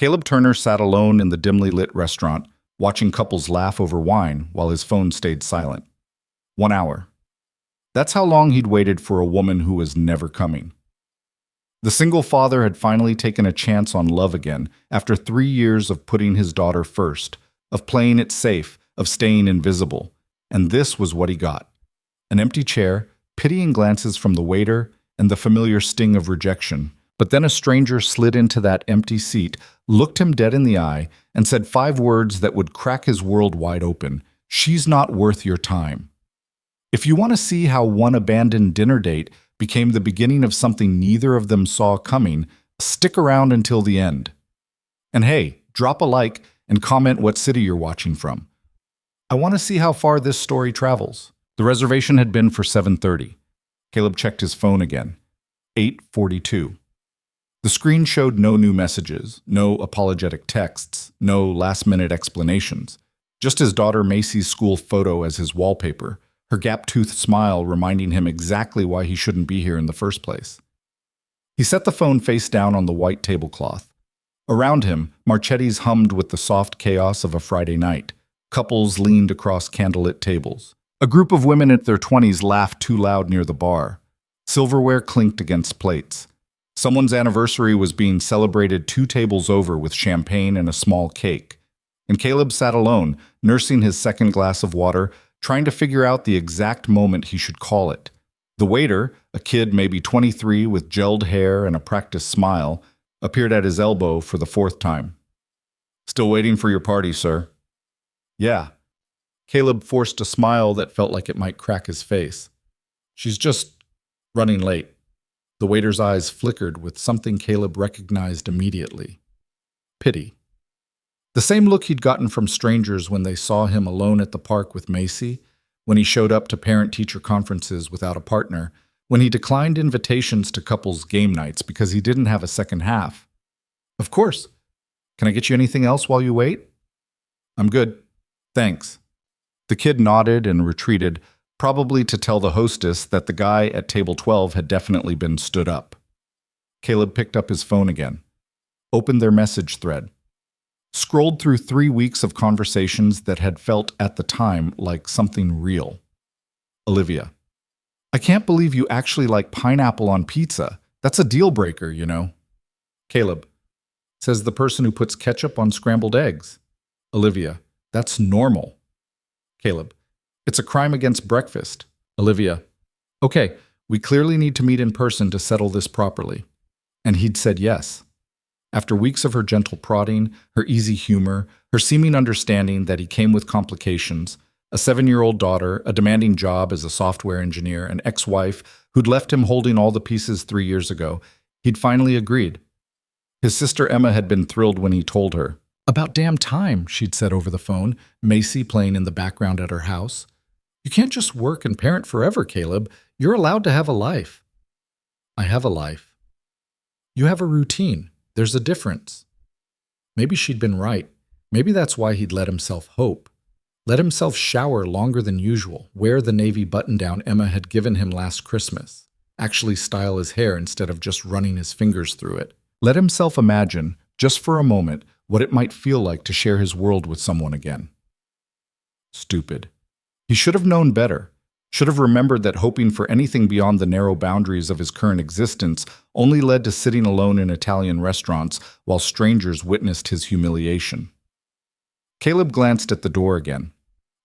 Caleb Turner sat alone in the dimly lit restaurant, watching couples laugh over wine while his phone stayed silent. 1 hour. That's how long he'd waited for a woman who was never coming. The single father had finally taken a chance on love again after 3 years of putting his daughter first, of playing it safe, of staying invisible. And this was what he got. An empty chair, pitying glances from the waiter, and the familiar sting of rejection. But then a stranger slid into that empty seat, looked him dead in the eye, and said 5 words that would crack his world wide open. "She's not worth your time." If you want to see how one abandoned dinner date became the beginning of something neither of them saw coming, stick around until the end. And hey, drop a like and comment what city you're watching from. I want to see how far this story travels. The reservation had been for 7:30. Caleb checked his phone again. 8:42. The screen showed no new messages, no apologetic texts, no last-minute explanations. Just his daughter Macy's school photo as his wallpaper, her gap-toothed smile reminding him exactly why he shouldn't be here in the first place. He set the phone face down on the white tablecloth. Around him, Marchetti's hummed with the soft chaos of a Friday night. Couples leaned across candlelit tables. A group of women in their 20s laughed too loud near the bar. Silverware clinked against plates. Someone's anniversary was being celebrated 2 tables over with champagne and a small cake. And Caleb sat alone, nursing his second glass of water, trying to figure out the exact moment he should call it. The waiter, a kid maybe 23 with gelled hair and a practiced smile, appeared at his elbow for the 4th time. "Still waiting for your party, sir." "Yeah." Caleb forced a smile that felt like it might crack his face. "She's just running late." The waiter's eyes flickered with something Caleb recognized immediately. Pity. The same look he'd gotten from strangers when they saw him alone at the park with Macy, when he showed up to parent-teacher conferences without a partner, when he declined invitations to couples' game nights because he didn't have a second half. "Of course. Can I get you anything else while you wait?" "I'm good. Thanks." The kid nodded and retreated, probably to tell the hostess that the guy at table 12 had definitely been stood up. Caleb picked up his phone again, opened their message thread, scrolled through 3 weeks of conversations that had felt at the time like something real. Olivia. "I can't believe you actually like pineapple on pizza. That's a deal breaker, you know." Caleb. "Says the person who puts ketchup on scrambled eggs." Olivia. "That's normal." Caleb. "It's a crime against breakfast." Olivia. "Okay, we clearly need to meet in person to settle this properly." And he'd said yes. After weeks of her gentle prodding, her easy humor, her seeming understanding that he came with complications, a 7-year-old daughter, a demanding job as a software engineer, an ex-wife who'd left him holding all the pieces 3 years ago, he'd finally agreed. His sister Emma had been thrilled when he told her. "About damn time," she'd said over the phone, Macy playing in the background at her house. "You can't just work and parent forever, Caleb. You're allowed to have a life." "I have a life." "You have a routine. There's a difference." Maybe she'd been right. Maybe that's why he'd let himself hope. Let himself shower longer than usual, wear the navy button-down Emma had given him last Christmas, actually style his hair instead of just running his fingers through it. Let himself imagine, just for a moment, what it might feel like to share his world with someone again. Stupid. He should have known better. Should have remembered that hoping for anything beyond the narrow boundaries of his current existence only led to sitting alone in Italian restaurants while strangers witnessed his humiliation. Caleb glanced at the door again.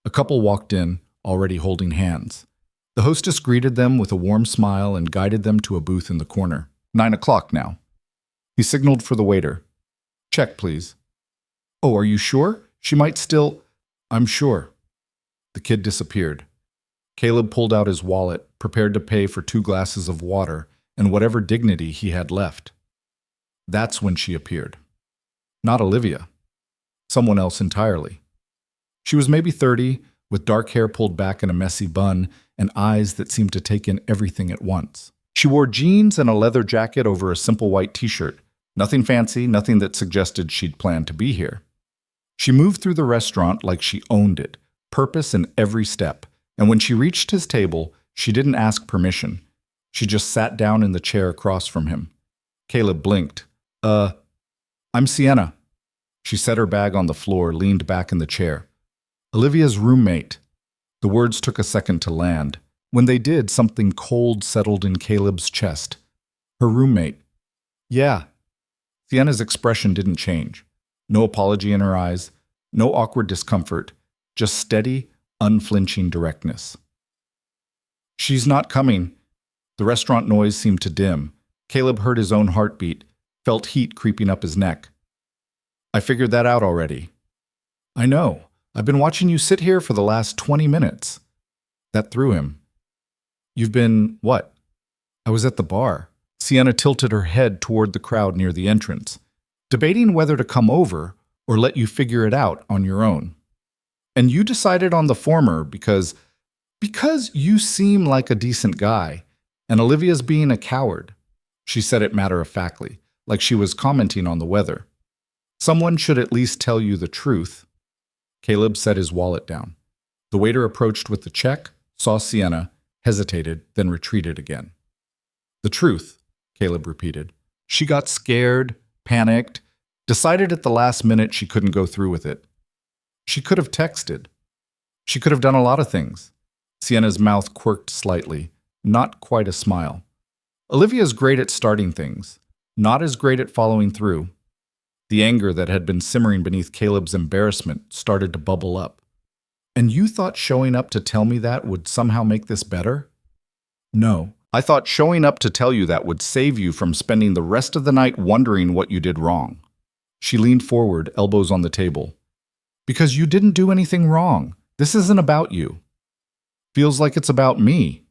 A couple walked in, already holding hands. The hostess greeted them with a warm smile and guided them to a booth in the corner. 9 o'clock now. He signaled for the waiter. "Check, please." "Oh, are you sure? She might still—" "I'm sure." The kid disappeared. Caleb pulled out his wallet, prepared to pay for 2 glasses of water and whatever dignity he had left. That's when she appeared. Not Olivia. Someone else entirely. She was maybe 30, with dark hair pulled back in a messy bun and eyes that seemed to take in everything at once. She wore jeans and a leather jacket over a simple white t-shirt. Nothing fancy, nothing that suggested she'd planned to be here. She moved through the restaurant like she owned it, purpose in every step, and when she reached his table, she didn't ask permission. She just sat down in the chair across from him. Caleb blinked. I'm Sienna." She set her bag on the floor, leaned back in the chair. Olivia's roommate. The words took a second to land. When they did, something cold settled in Caleb's chest. Her roommate. Yeah. Sienna's expression didn't change. No apology in her eyes, no awkward discomfort, just steady, unflinching directness. She's not coming. The restaurant noise seemed to dim. Caleb heard his own heartbeat, felt heat creeping up his neck. I figured that out already. I know. I've been watching you sit here for the last 20 minutes. That threw him. You've been what? I was at the bar. Sienna tilted her head toward the crowd near the entrance, debating whether to come over or let you figure it out on your own. And you decided on the former because you seem like a decent guy, and Olivia's being a coward. She said it matter-of-factly, like she was commenting on the weather. Someone should at least tell you the truth. Caleb set his wallet down. The waiter approached with the check, saw Sienna, hesitated, then retreated again. The truth, Caleb repeated. She got scared, panicked, decided at the last minute she couldn't go through with it. She could have texted. She could have done a lot of things. Sienna's mouth quirked slightly, not quite a smile. Olivia's great at starting things, not as great at following through. The anger that had been simmering beneath Caleb's embarrassment started to bubble up. And you thought showing up to tell me that would somehow make this better? No. I thought showing up to tell you that would save you from spending the rest of the night wondering what you did wrong. She leaned forward, elbows on the table. Because you didn't do anything wrong. This isn't about you. Feels like it's about me.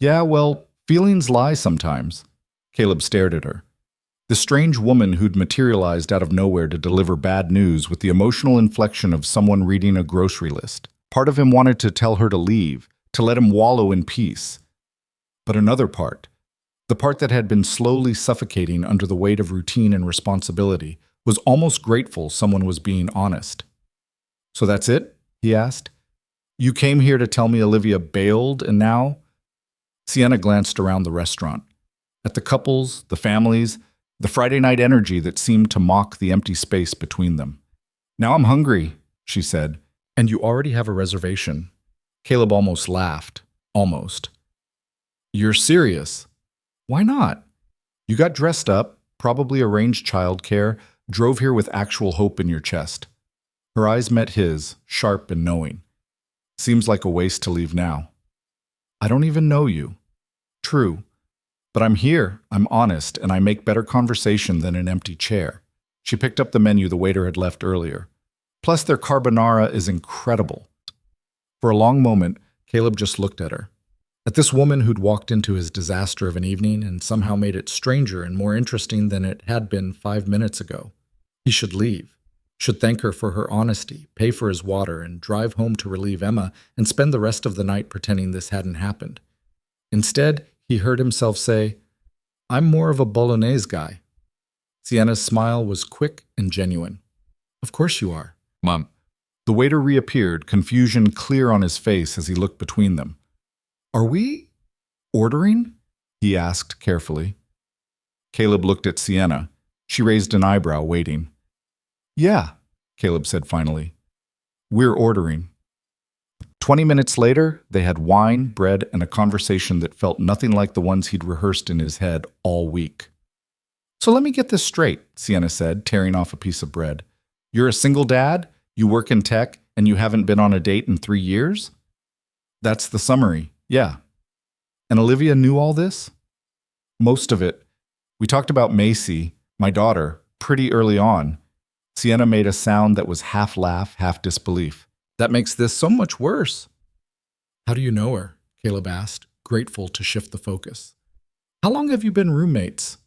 Yeah, well, feelings lie sometimes. Caleb stared at her. The strange woman who'd materialized out of nowhere to deliver bad news with the emotional inflection of someone reading a grocery list. Part of him wanted to tell her to leave, to let him wallow in peace. But another part, the part that had been slowly suffocating under the weight of routine and responsibility, was almost grateful someone was being honest. So that's it? He asked. You came here to tell me Olivia bailed and now? Sienna glanced around the restaurant. At the couples, the families, the Friday night energy that seemed to mock the empty space between them. Now I'm hungry, she said. And you already have a reservation. Caleb almost laughed. Almost. You're serious? Why not? You got dressed up, probably arranged childcare, drove here with actual hope in your chest. Her eyes met his, sharp and knowing. Seems like a waste to leave now. I don't even know you. True. But I'm here, I'm honest, and I make better conversation than an empty chair. She picked up the menu the waiter had left earlier. Plus, their carbonara is incredible. For a long moment, Caleb just looked at her. At this woman who'd walked into his disaster of an evening and somehow made it stranger and more interesting than it had been 5 minutes ago. He should leave, should thank her for her honesty, pay for his water, and drive home to relieve Emma and spend the rest of the night pretending this hadn't happened. Instead, he heard himself say, I'm more of a bolognese guy. Sienna's smile was quick and genuine. Of course you are. Mom. The waiter reappeared, confusion clear on his face as he looked between them. Are we ordering? He asked carefully. Caleb looked at Sienna. She raised an eyebrow, waiting. Yeah, Caleb said finally. We're ordering. 20 minutes later, they had wine, bread, and a conversation that felt nothing like the ones he'd rehearsed in his head all week. So let me get this straight, Sienna said, tearing off a piece of bread. You're a single dad, you work in tech, and you haven't been on a date in 3 years? That's the summary, yeah. And Olivia knew all this? Most of it. We talked about Macy, my daughter, pretty early on. Sienna made a sound that was half laugh, half disbelief. That makes this so much worse. How do you know her? Caleb asked, grateful to shift the focus. How long have you been roommates?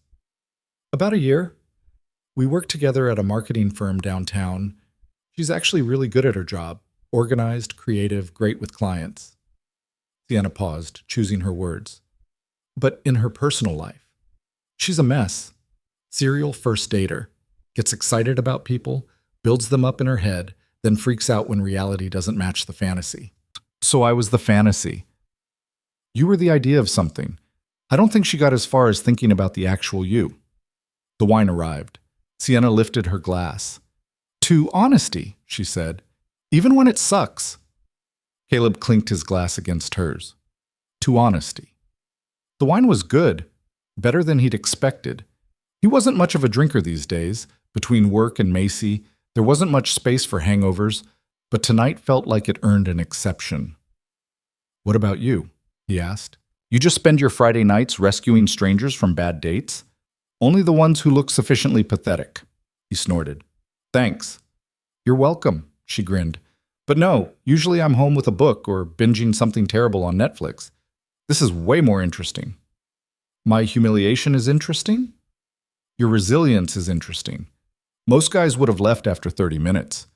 About a year. We work together at a marketing firm downtown. She's actually really good at her job. Organized, creative, great with clients. Sienna paused, choosing her words. But in her personal life, she's a mess. Serial first dater. Gets excited about people, builds them up in her head, then freaks out when reality doesn't match the fantasy. So I was the fantasy. You were the idea of something. I don't think she got as far as thinking about the actual you. The wine arrived. Sienna lifted her glass. To honesty, she said, even when it sucks. Caleb clinked his glass against hers. To honesty. The wine was good, better than he'd expected. He wasn't much of a drinker these days. Between work and Macy, there wasn't much space for hangovers, but tonight felt like it earned an exception. What about you? He asked. You just spend your Friday nights rescuing strangers from bad dates? Only the ones who look sufficiently pathetic. He snorted. Thanks. You're welcome, she grinned. But no, usually I'm home with a book or binging something terrible on Netflix. This is way more interesting. My humiliation is interesting? Your resilience is interesting. Most guys would have left after 30 minutes.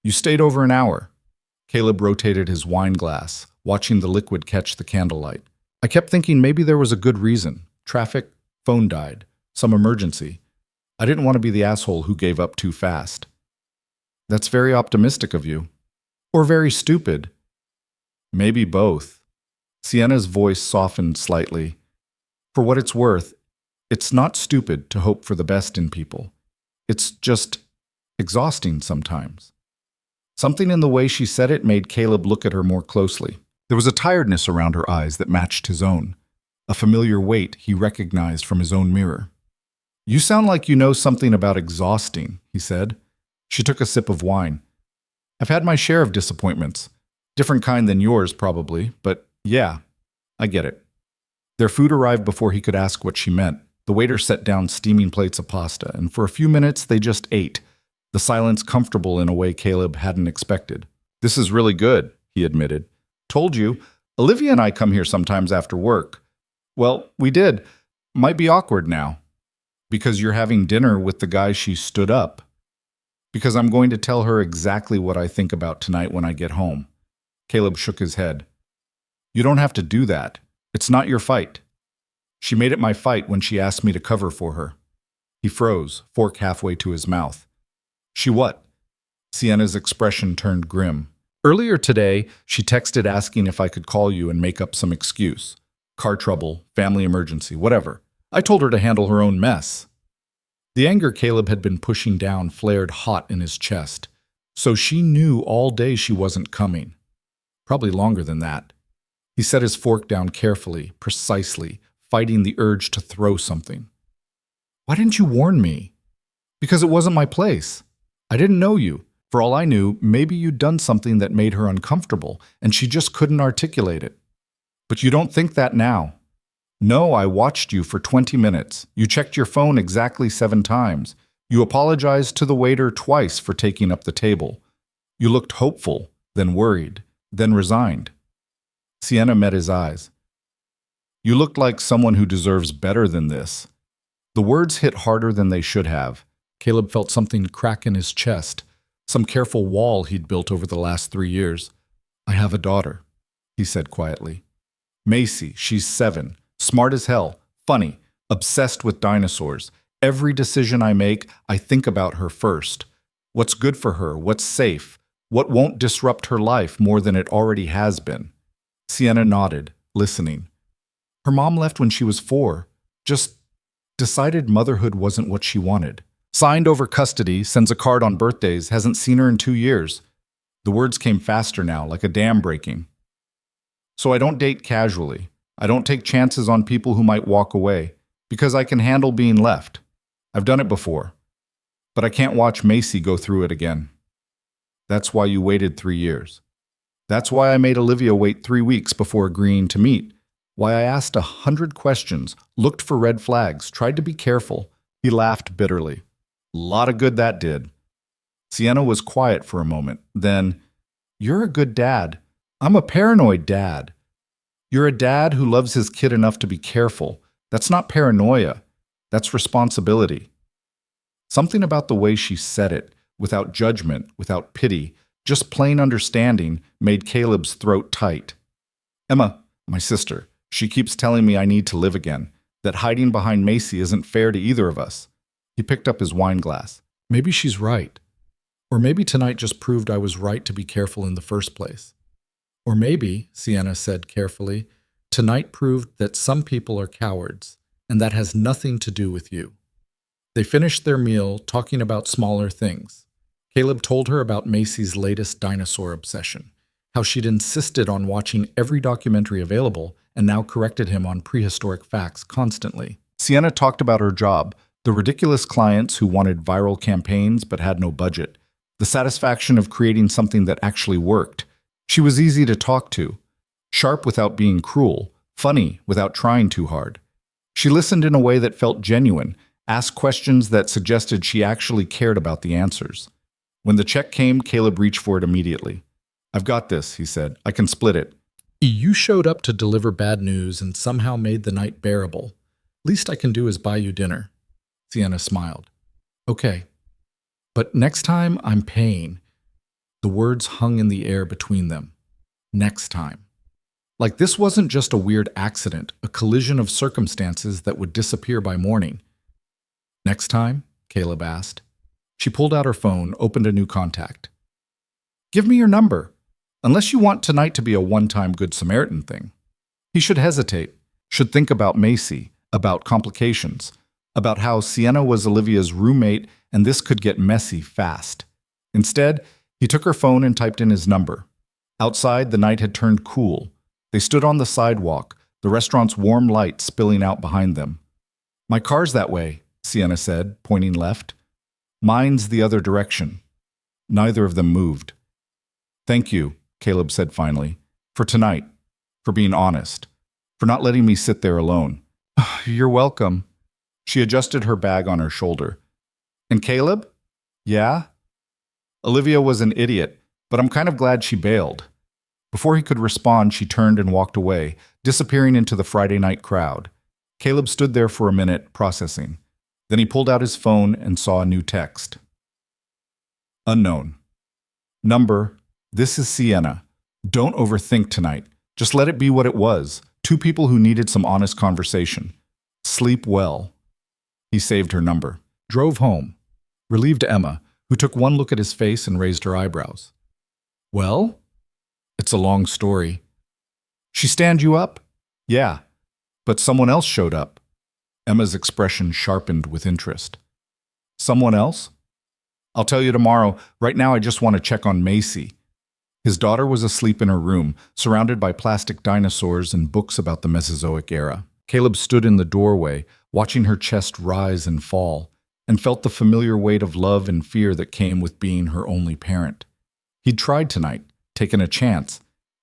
You stayed over an hour. Caleb rotated his wine glass, watching the liquid catch the candlelight. I kept thinking maybe there was a good reason. Traffic, phone died, some emergency. I didn't want to be the asshole who gave up too fast. That's very optimistic of you. Or very stupid. Maybe both. Sienna's voice softened slightly. For what it's worth, it's not stupid to hope for the best in people. It's just exhausting sometimes. Something in the way she said it made Caleb look at her more closely. There was a tiredness around her eyes that matched his own, a familiar weight he recognized from his own mirror. You sound like you know something about exhausting, he said. She took a sip of wine. I've had my share of disappointments. Different kind than yours, probably, but yeah, I get it. Their food arrived before he could ask what she meant. The waiter set down steaming plates of pasta, and for a few minutes they just ate, the silence comfortable in a way Caleb hadn't expected. This is really good, he admitted. Told you, Olivia and I come here sometimes after work. Well, we did. Might be awkward now. Because you're having dinner with the guy she stood up. Because I'm going to tell her exactly what I think about tonight when I get home. Caleb shook his head. You don't have to do that. It's not your fight. She made it my fight when she asked me to cover for her. He froze, fork halfway to his mouth. She what? Sienna's expression turned grim. Earlier today, she texted asking if I could call you and make up some excuse. Car trouble, family emergency, whatever. I told her to handle her own mess. The anger Caleb had been pushing down flared hot in his chest. So she knew all day she wasn't coming. Probably longer than that. He set his fork down carefully, precisely, fighting the urge to throw something. Why didn't you warn me? Because it wasn't my place. I didn't know you. For all I knew, maybe you'd done something that made her uncomfortable, and she just couldn't articulate it. But you don't think that now. No, I watched you for 20 minutes. You checked your phone exactly 7 times. You apologized to the waiter twice for taking up the table. You looked hopeful, then worried, then resigned. Sienna met his eyes. You looked like someone who deserves better than this. The words hit harder than they should have. Caleb felt something crack in his chest, some careful wall he'd built over the last 3 years. I have a daughter, he said quietly. Macy, she's 7, smart as hell, funny, obsessed with dinosaurs. Every decision I make, I think about her first. What's good for her, what's safe, what won't disrupt her life more than it already has been. Sienna nodded, listening. Her mom left when she was 4, just decided motherhood wasn't what she wanted. Signed over custody, sends a card on birthdays, hasn't seen her in 2 years. The words came faster now, like a dam breaking. So I don't date casually. I don't take chances on people who might walk away, because I can handle being left. I've done it before. But I can't watch Macy go through it again. That's why you waited 3 years. That's why I made Olivia wait 3 weeks before agreeing to meet. Why I asked 100 questions, looked for red flags, tried to be careful. He laughed bitterly. A lot of good that did. Sienna was quiet for a moment. Then, you're a good dad. I'm a paranoid dad. You're a dad who loves his kid enough to be careful. That's not paranoia. That's responsibility. Something about the way she said it, without judgment, without pity, just plain understanding, made Caleb's throat tight. Emma, my sister, she keeps telling me I need to live again, that hiding behind Macy isn't fair to either of us. He picked up his wine glass. Maybe she's right. Or maybe tonight just proved I was right to be careful in the first place. Or maybe, Sienna said carefully, tonight proved that some people are cowards, and that has nothing to do with you. They finished their meal talking about smaller things. Caleb told her about Macy's latest dinosaur obsession, how she'd insisted on watching every documentary available and now corrected him on prehistoric facts constantly. Sienna talked about her job, the ridiculous clients who wanted viral campaigns but had no budget, the satisfaction of creating something that actually worked. She was easy to talk to, sharp without being cruel, funny without trying too hard. She listened in a way that felt genuine, asked questions that suggested she actually cared about the answers. When the check came, Caleb reached for it immediately. "I've got this," he said. "I can split it." "You showed up to deliver bad news and somehow made the night bearable. Least I can do is buy you dinner." Sienna smiled. "Okay. But next time, I'm paying." The words hung in the air between them. Next time. Like this wasn't just a weird accident, a collision of circumstances that would disappear by morning. "Next time?" Caleb asked. She pulled out her phone, opened a new contact. "Give me your number, unless you want tonight to be a one-time Good Samaritan thing." He should hesitate, should think about Macy, about complications, about how Sienna was Olivia's roommate and this could get messy fast. Instead, he took her phone and typed in his number. Outside, the night had turned cool. They stood on the sidewalk, the restaurant's warm light spilling out behind them. "My car's that way," Sienna said, pointing left. "Mine's the other direction." Neither of them moved. "Thank you," Caleb said finally, "for tonight, for being honest, for not letting me sit there alone." "You're welcome." She adjusted her bag on her shoulder. "And Caleb?" "Yeah?" "Olivia was an idiot, but I'm kind of glad she bailed." Before he could respond, she turned and walked away, disappearing into the Friday night crowd. Caleb stood there for a minute, processing. Then he pulled out his phone and saw a new text. Unknown. Number, "This is Sienna. Don't overthink tonight. Just let it be what it was. Two people who needed some honest conversation. Sleep well." He saved her number. Drove home. Relieved Emma, who took one look at his face and raised her eyebrows. "Well?" "It's a long story." "She stand you up?" "Yeah. But someone else showed up." Emma's expression sharpened with interest. "Someone else?" "I'll tell you tomorrow. Right now I just want to check on Macy." His daughter was asleep in her room, surrounded by plastic dinosaurs and books about the Mesozoic era. Caleb stood in the doorway, watching her chest rise and fall, and felt the familiar weight of love and fear that came with being her only parent. He'd tried tonight, taken a chance,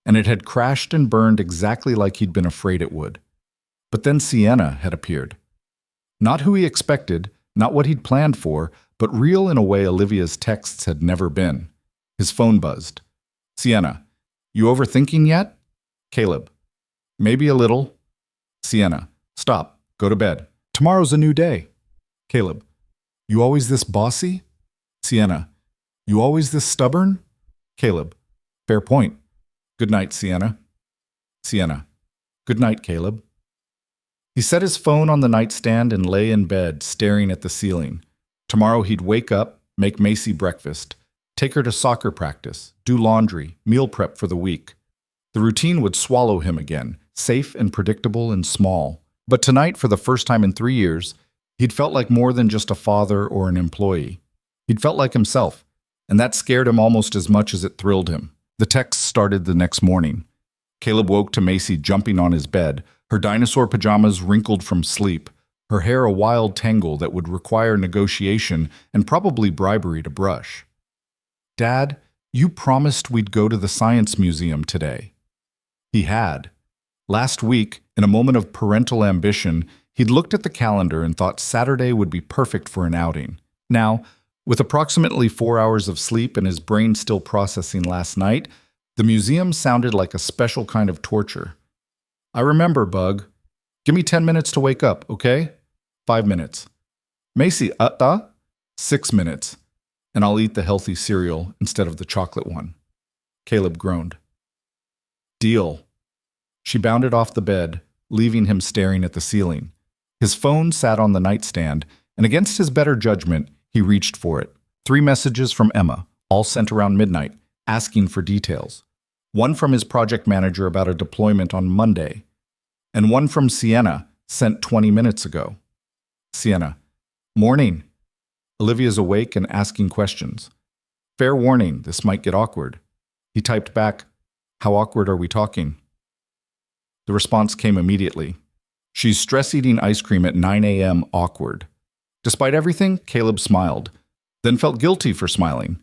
and it had crashed and burned exactly like he'd been afraid it would. But then Sienna had appeared. Not who he expected, not what he'd planned for, but real in a way Olivia's texts had never been. His phone buzzed. "Sienna, you overthinking yet?" Caleb, "Maybe a little." Sienna, "Stop, go to bed. Tomorrow's a new day." Caleb, "You always this bossy?" Sienna, "You always this stubborn?" Caleb, "Fair point. Good night, Sienna." Sienna, "Good night, Caleb." He set his phone on the nightstand and lay in bed, staring at the ceiling. Tomorrow he'd wake up, make Macy breakfast, take her to soccer practice, do laundry, meal prep for the week. The routine would swallow him again, safe and predictable and small. But tonight, for the first time in 3 years, he'd felt like more than just a father or an employee. He'd felt like himself, and that scared him almost as much as it thrilled him. The text started the next morning. Caleb woke to Macy jumping on his bed, her dinosaur pajamas wrinkled from sleep, her hair a wild tangle that would require negotiation and probably bribery to brush. "Dad, you promised we'd go to the Science Museum today." He had. Last week, in a moment of parental ambition, he'd looked at the calendar and thought Saturday would be perfect for an outing. Now, with approximately 4 hours of sleep and his brain still processing last night, the museum sounded like a special kind of torture. "I remember, Bug. Give me 10 minutes to wake up, okay?" 5 minutes. "Macy, 6 minutes. And I'll eat the healthy cereal instead of the chocolate one." Caleb groaned. "Deal." She bounded off the bed, leaving him staring at the ceiling. His phone sat on the nightstand, and against his better judgment, he reached for it. 3 messages from Emma, all sent around midnight, asking for details. One from his project manager about a deployment on Monday, and one from Sienna, sent 20 minutes ago. Sienna, "Morning." Olivia's awake and asking questions. Fair warning, this might get awkward. He typed back, how awkward are we talking? The response came immediately. She's stress-eating ice cream at 9 a.m. awkward. Despite everything, Caleb smiled, then felt guilty for smiling,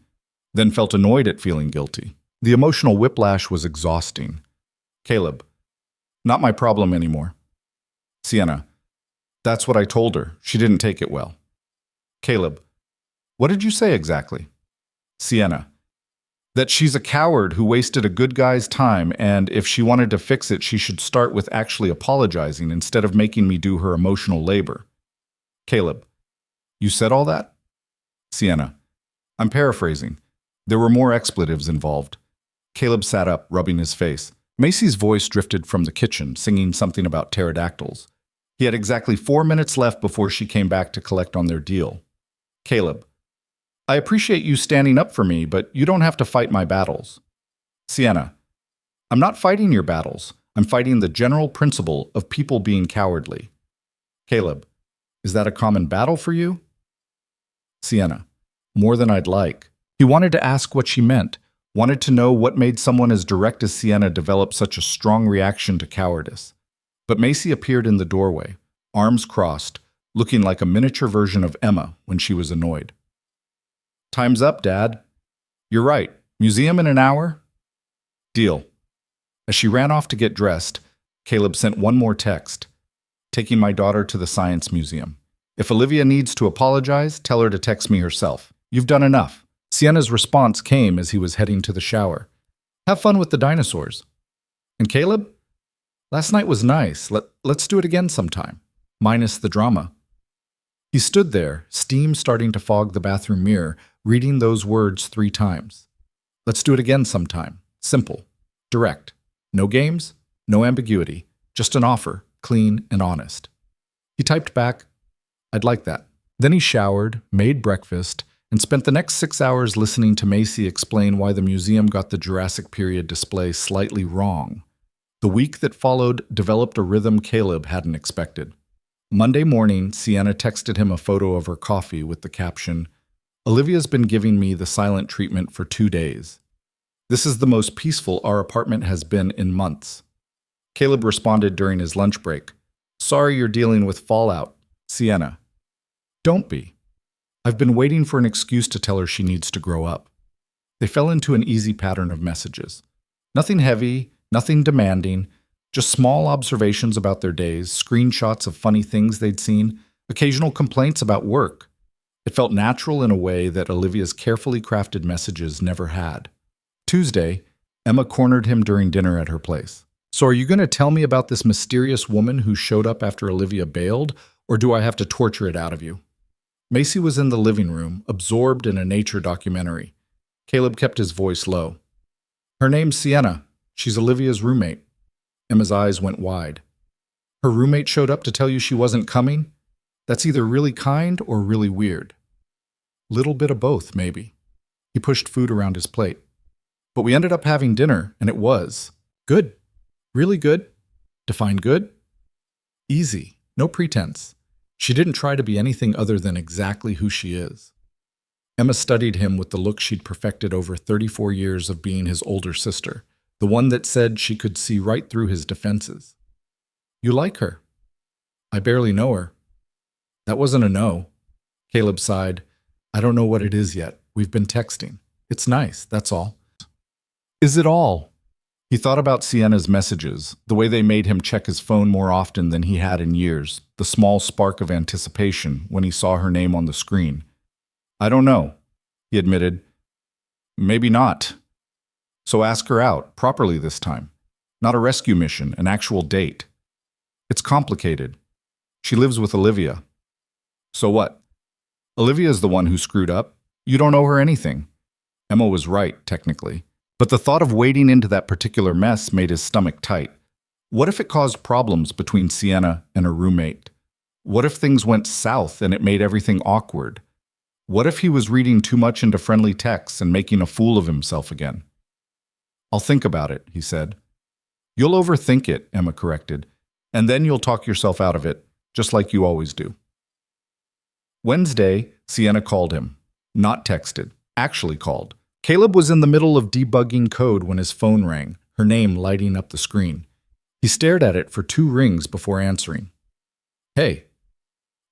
then felt annoyed at feeling guilty. The emotional whiplash was exhausting. Caleb, not my problem anymore. Sienna, that's what I told her. She didn't take it well. Caleb, what did you say exactly? Sienna, that she's a coward who wasted a good guy's time, and if she wanted to fix it, she should start with actually apologizing instead of making me do her emotional labor. Caleb, you said all that? Sienna, I'm paraphrasing. There were more expletives involved. Caleb sat up, rubbing his face. Macy's voice drifted from the kitchen, singing something about pterodactyls. He had exactly 4 minutes left before she came back to collect on their deal. Caleb, I appreciate you standing up for me, but you don't have to fight my battles. Sienna, I'm not fighting your battles. I'm fighting the general principle of people being cowardly. Caleb, is that a common battle for you? Sienna, more than I'd like. He wanted to ask what she meant, wanted to know what made someone as direct as Sienna develop such a strong reaction to cowardice. But Macy appeared in the doorway, arms crossed, looking like a miniature version of Emma when she was annoyed. Time's up, Dad. You're right. Museum in an hour? Deal. As she ran off to get dressed, Caleb sent one more text. Taking my daughter to the Science Museum. If Olivia needs to apologize, tell her to text me herself. You've done enough. Sienna's response came as he was heading to the shower. Have fun with the dinosaurs. And Caleb? Last night was nice. Let's do it again sometime. Minus the drama. He stood there, steam starting to fog the bathroom mirror, reading those words 3 times. Let's do it again sometime. Simple. Direct. No games, no ambiguity. Just an offer, clean and honest. He typed back, I'd like that. Then he showered, made breakfast, and spent the next 6 hours listening to Macy explain why the museum got the Jurassic period display slightly wrong. The week that followed developed a rhythm Caleb hadn't expected. Monday morning, Sienna texted him a photo of her coffee with the caption, Olivia's been giving me the silent treatment for 2 days. This is the most peaceful our apartment has been in months. Caleb responded during his lunch break, Sorry you're dealing with fallout. Sienna. Don't be. I've been waiting for an excuse to tell her she needs to grow up. They fell into an easy pattern of messages. Nothing heavy, nothing demanding, just small observations about their days, screenshots of funny things they'd seen, occasional complaints about work. It felt natural in a way that Olivia's carefully crafted messages never had. Tuesday, Emma cornered him during dinner at her place. So are you going to tell me about this mysterious woman who showed up after Olivia bailed, or do I have to torture it out of you? Macy was in the living room, absorbed in a nature documentary. Caleb kept his voice low. Her name's Sienna. She's Olivia's roommate. Emma's eyes went wide. Her roommate showed up to tell you she wasn't coming? That's either really kind or really weird. Little bit of both, maybe. He pushed food around his plate. But we ended up having dinner, and it was good. Really good. Define good? Easy. No pretense. She didn't try to be anything other than exactly who she is. Emma studied him with the look she'd perfected over 34 years of being his older sister, the one that said she could see right through his defenses. You like her? I barely know her. That wasn't a no. Caleb sighed. I don't know what it is yet. We've been texting. It's nice, that's all. Is it all? He thought about Sienna's messages, the way they made him check his phone more often than he had in years, the small spark of anticipation when he saw her name on the screen. I don't know, he admitted. Maybe not. So ask her out, properly this time. Not a rescue mission, an actual date. It's complicated. She lives with Olivia. So what? Olivia's the one who screwed up. You don't owe her anything. Emma was right, technically. But the thought of wading into that particular mess made his stomach tight. What if it caused problems between Sienna and her roommate? What if things went south and it made everything awkward? What if he was reading too much into friendly texts and making a fool of himself again? I'll think about it, he said. You'll overthink it, Emma corrected, and then you'll talk yourself out of it, just like you always do. Wednesday, Sienna called him. Not texted, actually called. Caleb was in the middle of debugging code when his phone rang, her name lighting up the screen. He stared at it for 2 rings before answering. Hey.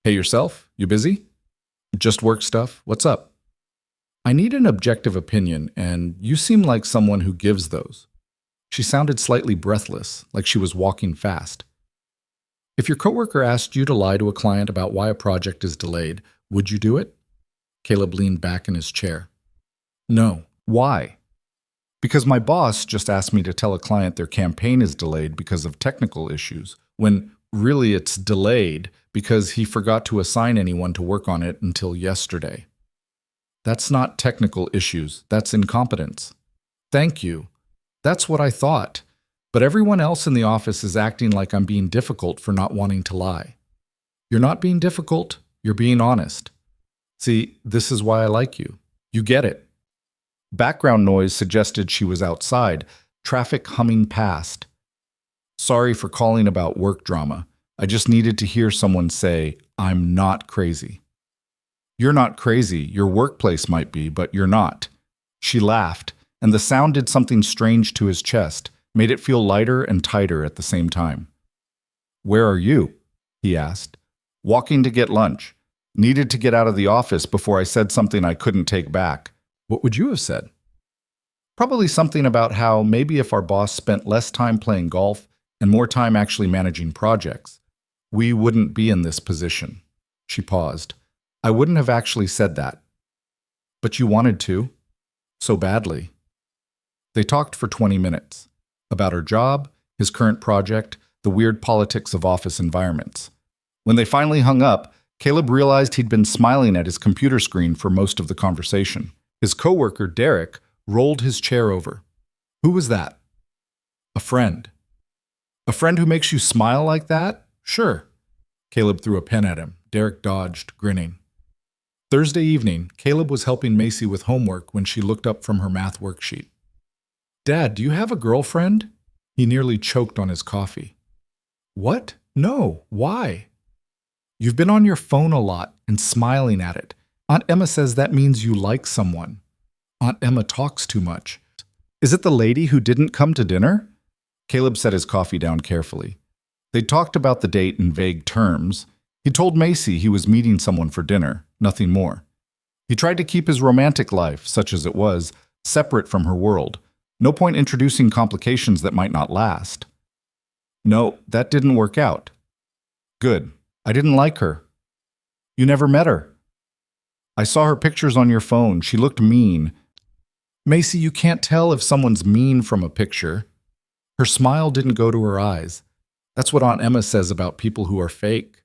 Hey yourself? You busy? Just work stuff? What's up? I need an objective opinion, and you seem like someone who gives those. She sounded slightly breathless, like she was walking fast. If your coworker asked you to lie to a client about why a project is delayed, would you do it? Caleb leaned back in his chair. No. Why? Because my boss just asked me to tell a client their campaign is delayed because of technical issues, when really it's delayed because he forgot to assign anyone to work on it until yesterday. That's not technical issues, that's incompetence. Thank you. That's what I thought. But everyone else in the office is acting like I'm being difficult for not wanting to lie. You're not being difficult, you're being honest. See, this is why I like you. You get it. Background noise suggested she was outside, traffic humming past. Sorry for calling about work drama. I just needed to hear someone say, I'm not crazy. You're not crazy. Your workplace might be, but you're not. She laughed, and the sound did something strange to his chest, made it feel lighter and tighter at the same time. Where are you? He asked. Walking to get lunch. Needed to get out of the office before I said something I couldn't take back. What would you have said? Probably something about how maybe if our boss spent less time playing golf and more time actually managing projects, we wouldn't be in this position. She paused. I wouldn't have actually said that. But you wanted to. So badly. They talked for 20 minutes. About her job, his current project, the weird politics of office environments. When they finally hung up, Caleb realized he'd been smiling at his computer screen for most of the conversation. His coworker, Derek, rolled his chair over. Who was that? A friend. A friend who makes you smile like that? Sure. Caleb threw a pen at him. Derek dodged, grinning. Thursday evening, Caleb was helping Macy with homework when she looked up from her math worksheet. Dad, do you have a girlfriend? He nearly choked on his coffee. What? No. Why? You've been on your phone a lot and smiling at it. Aunt Emma says that means you like someone. Aunt Emma talks too much. Is it the lady who didn't come to dinner? Caleb set his coffee down carefully. They talked about the date in vague terms. He told Macy he was meeting someone for dinner, nothing more. He tried to keep his romantic life, such as it was, separate from her world. No point introducing complications that might not last. No, that didn't work out. Good. I didn't like her. You never met her. I saw her pictures on your phone. She looked mean. Macy, you can't tell if someone's mean from a picture. Her smile didn't go to her eyes. That's what Aunt Emma says about people who are fake.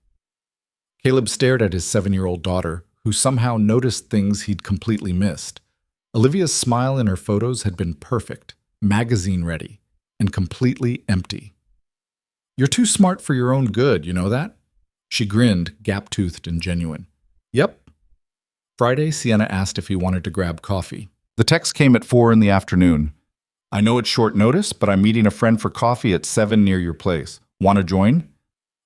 Caleb stared at his 7-year-old daughter, who somehow noticed things he'd completely missed. Olivia's smile in her photos had been perfect, magazine-ready, and completely empty. You're too smart for your own good, you know that? She grinned, gap-toothed and genuine. Yep. Friday, Sienna asked if he wanted to grab coffee. The text came at 4 in the afternoon. I know it's short notice, but I'm meeting a friend for coffee at 7 near your place. Want to join?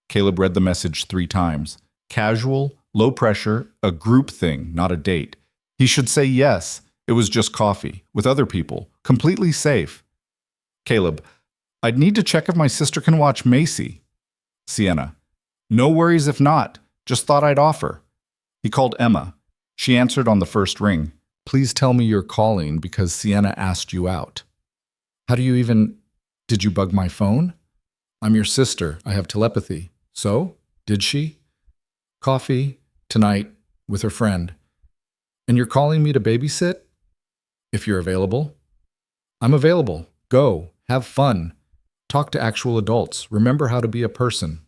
Caleb read the message 3 times. Casual, low pressure, a group thing, not a date. He should say yes. It was just coffee, with other people, completely safe. Caleb, I'd need to check if my sister can watch Macy. Sienna, no worries if not. Just thought I'd offer. He called Emma. She answered on the first ring. Please tell me you're calling because Sienna asked you out. How do you even... Did you bug my phone? I'm your sister. I have telepathy. So? Did she? Coffee, tonight, with her friend. And you're calling me to babysit? If you're available. I'm available. Go. Have fun. Talk to actual adults. Remember how to be a person.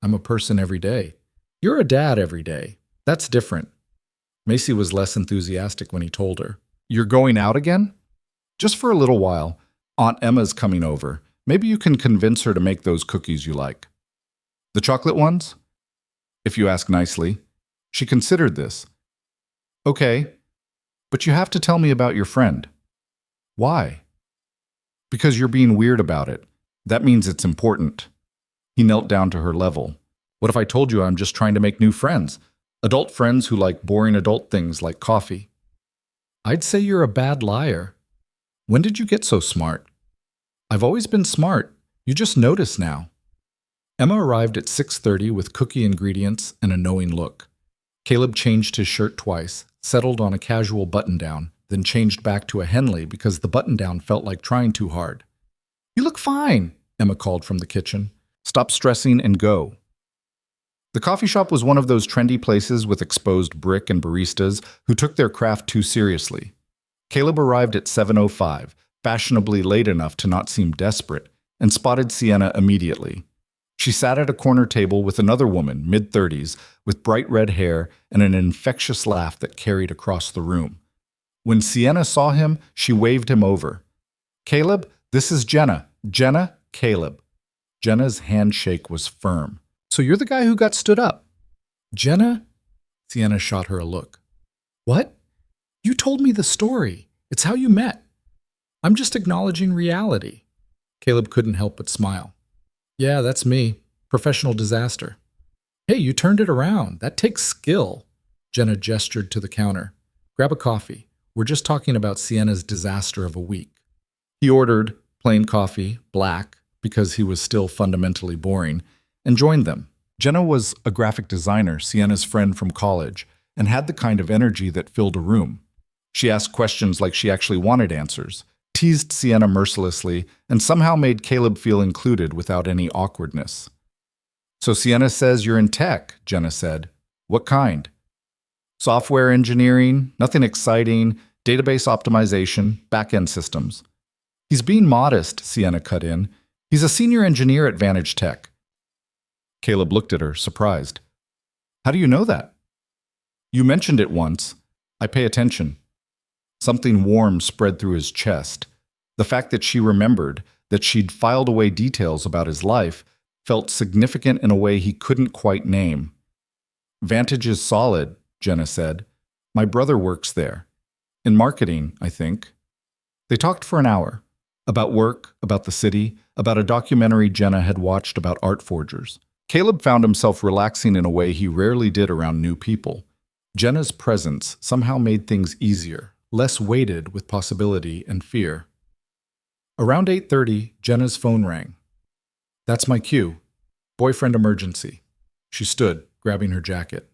I'm a person every day. You're a dad every day. That's different. Macy was less enthusiastic when he told her. You're going out again? Just for a little while. Aunt Emma's coming over. Maybe you can convince her to make those cookies you like. The chocolate ones? If you ask nicely. She considered this. Okay, but you have to tell me about your friend. Why? Because you're being weird about it. That means it's important. He knelt down to her level. What if I told you I'm just trying to make new friends? Adult friends who like boring adult things like coffee. I'd say you're a bad liar. When did you get so smart? I've always been smart. You just notice now. Emma arrived at 6:30 with cookie ingredients and a knowing look. Caleb changed his shirt twice, settled on a casual button-down, then changed back to a Henley because the button-down felt like trying too hard. You look fine, Emma called from the kitchen. Stop stressing and go. The coffee shop was one of those trendy places with exposed brick and baristas who took their craft too seriously. Caleb arrived at 7:05, fashionably late enough to not seem desperate, and spotted Sienna immediately. She sat at a corner table with another woman, mid-30s, with bright red hair and an infectious laugh that carried across the room. When Sienna saw him, she waved him over. Caleb, this is Jenna. Jenna, Caleb. Jenna's handshake was firm. So you're the guy who got stood up. Jenna? Sienna shot her a look. What? You told me the story. It's how you met. I'm just acknowledging reality. Caleb couldn't help but smile. Yeah, that's me. Professional disaster. Hey, you turned it around. That takes skill. Jenna gestured to the counter. Grab a coffee. We're just talking about Sienna's disaster of a week. He ordered plain coffee, black, because he was still fundamentally boring, and joined them. Jenna was a graphic designer, Sienna's friend from college, and had the kind of energy that filled a room. She asked questions like she actually wanted answers, teased Sienna mercilessly, and somehow made Caleb feel included without any awkwardness. So Sienna says you're in tech, Jenna said. What kind? Software engineering, nothing exciting, database optimization, back-end systems. He's being modest, Sienna cut in. He's a senior engineer at Vantage Tech. Caleb looked at her, surprised. How do you know that? You mentioned it once. I pay attention. Something warm spread through his chest. The fact that she remembered, that she'd filed away details about his life, felt significant in a way he couldn't quite name. Vantage is solid, Jenna said. My brother works there. In marketing, I think. They talked for an hour. About work, about the city, about a documentary Jenna had watched about art forgers. Caleb found himself relaxing in a way he rarely did around new people. Jenna's presence somehow made things easier, less weighted with possibility and fear. Around 8:30, Jenna's phone rang. That's my cue. Boyfriend emergency. She stood, grabbing her jacket.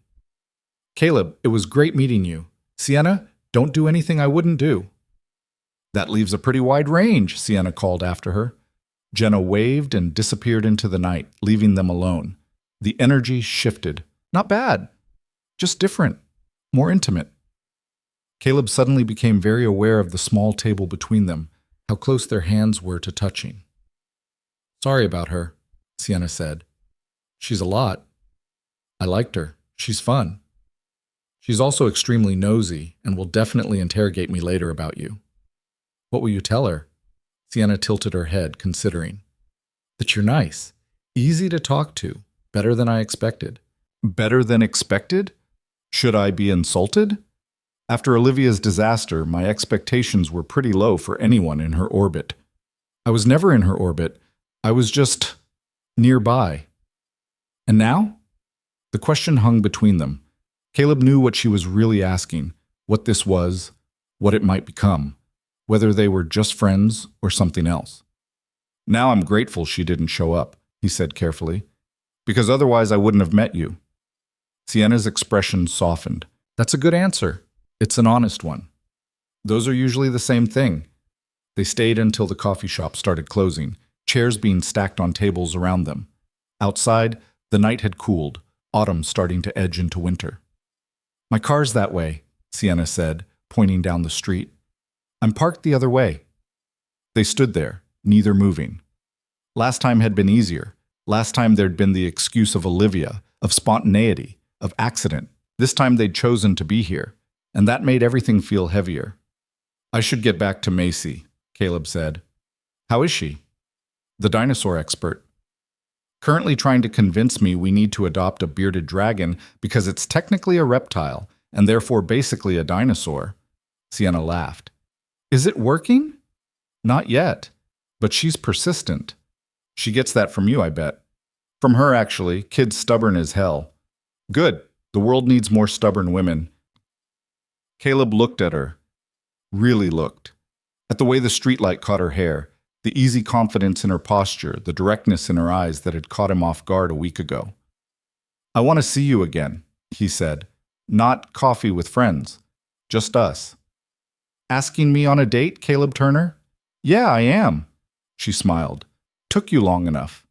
Caleb, it was great meeting you. Sienna, don't do anything I wouldn't do. That leaves a pretty wide range, Sienna called after her. Jenna waved and disappeared into the night, leaving them alone. The energy shifted. Not bad. Just different. More intimate. Caleb suddenly became very aware of the small table between them, how close their hands were to touching. Sorry about her, Sienna said. She's a lot. I liked her. She's fun. She's also extremely nosy and will definitely interrogate me later about you. What will you tell her? Sienna tilted her head, considering. That you're nice, easy to talk to, better than I expected. Better than expected? Should I be insulted? After Olivia's disaster, my expectations were pretty low for anyone in her orbit. I was never in her orbit. I was just nearby. And now? The question hung between them. Caleb knew what she was really asking, what this was, what it might become, whether they were just friends or something else. Now I'm grateful she didn't show up, he said carefully, because otherwise I wouldn't have met you. Sienna's expression softened. That's a good answer. It's an honest one. Those are usually the same thing. They stayed until the coffee shop started closing, chairs being stacked on tables around them. Outside, the night had cooled, autumn starting to edge into winter. My car's that way, Sienna said, pointing down the street. I'm parked the other way. They stood there, neither moving. Last time had been easier. Last time there'd been the excuse of Olivia, of spontaneity, of accident. This time they'd chosen to be here, and that made everything feel heavier. I should get back to Macy, Caleb said. How is she? The dinosaur expert. Currently trying to convince me we need to adopt a bearded dragon because it's technically a reptile, and therefore basically a dinosaur. Sienna laughed. Is it working? Not yet, but she's persistent. She gets that from you, I bet. From her, actually. Kid's stubborn as hell. Good. The world needs more stubborn women. Caleb looked at her. Really looked. At the way the streetlight caught her hair, the easy confidence in her posture, the directness in her eyes that had caught him off guard a week ago. "I want to see you again," he said. "Not coffee with friends. Just us." "Asking me on a date, Caleb Turner?" "Yeah, I am." She smiled. "Took you long enough."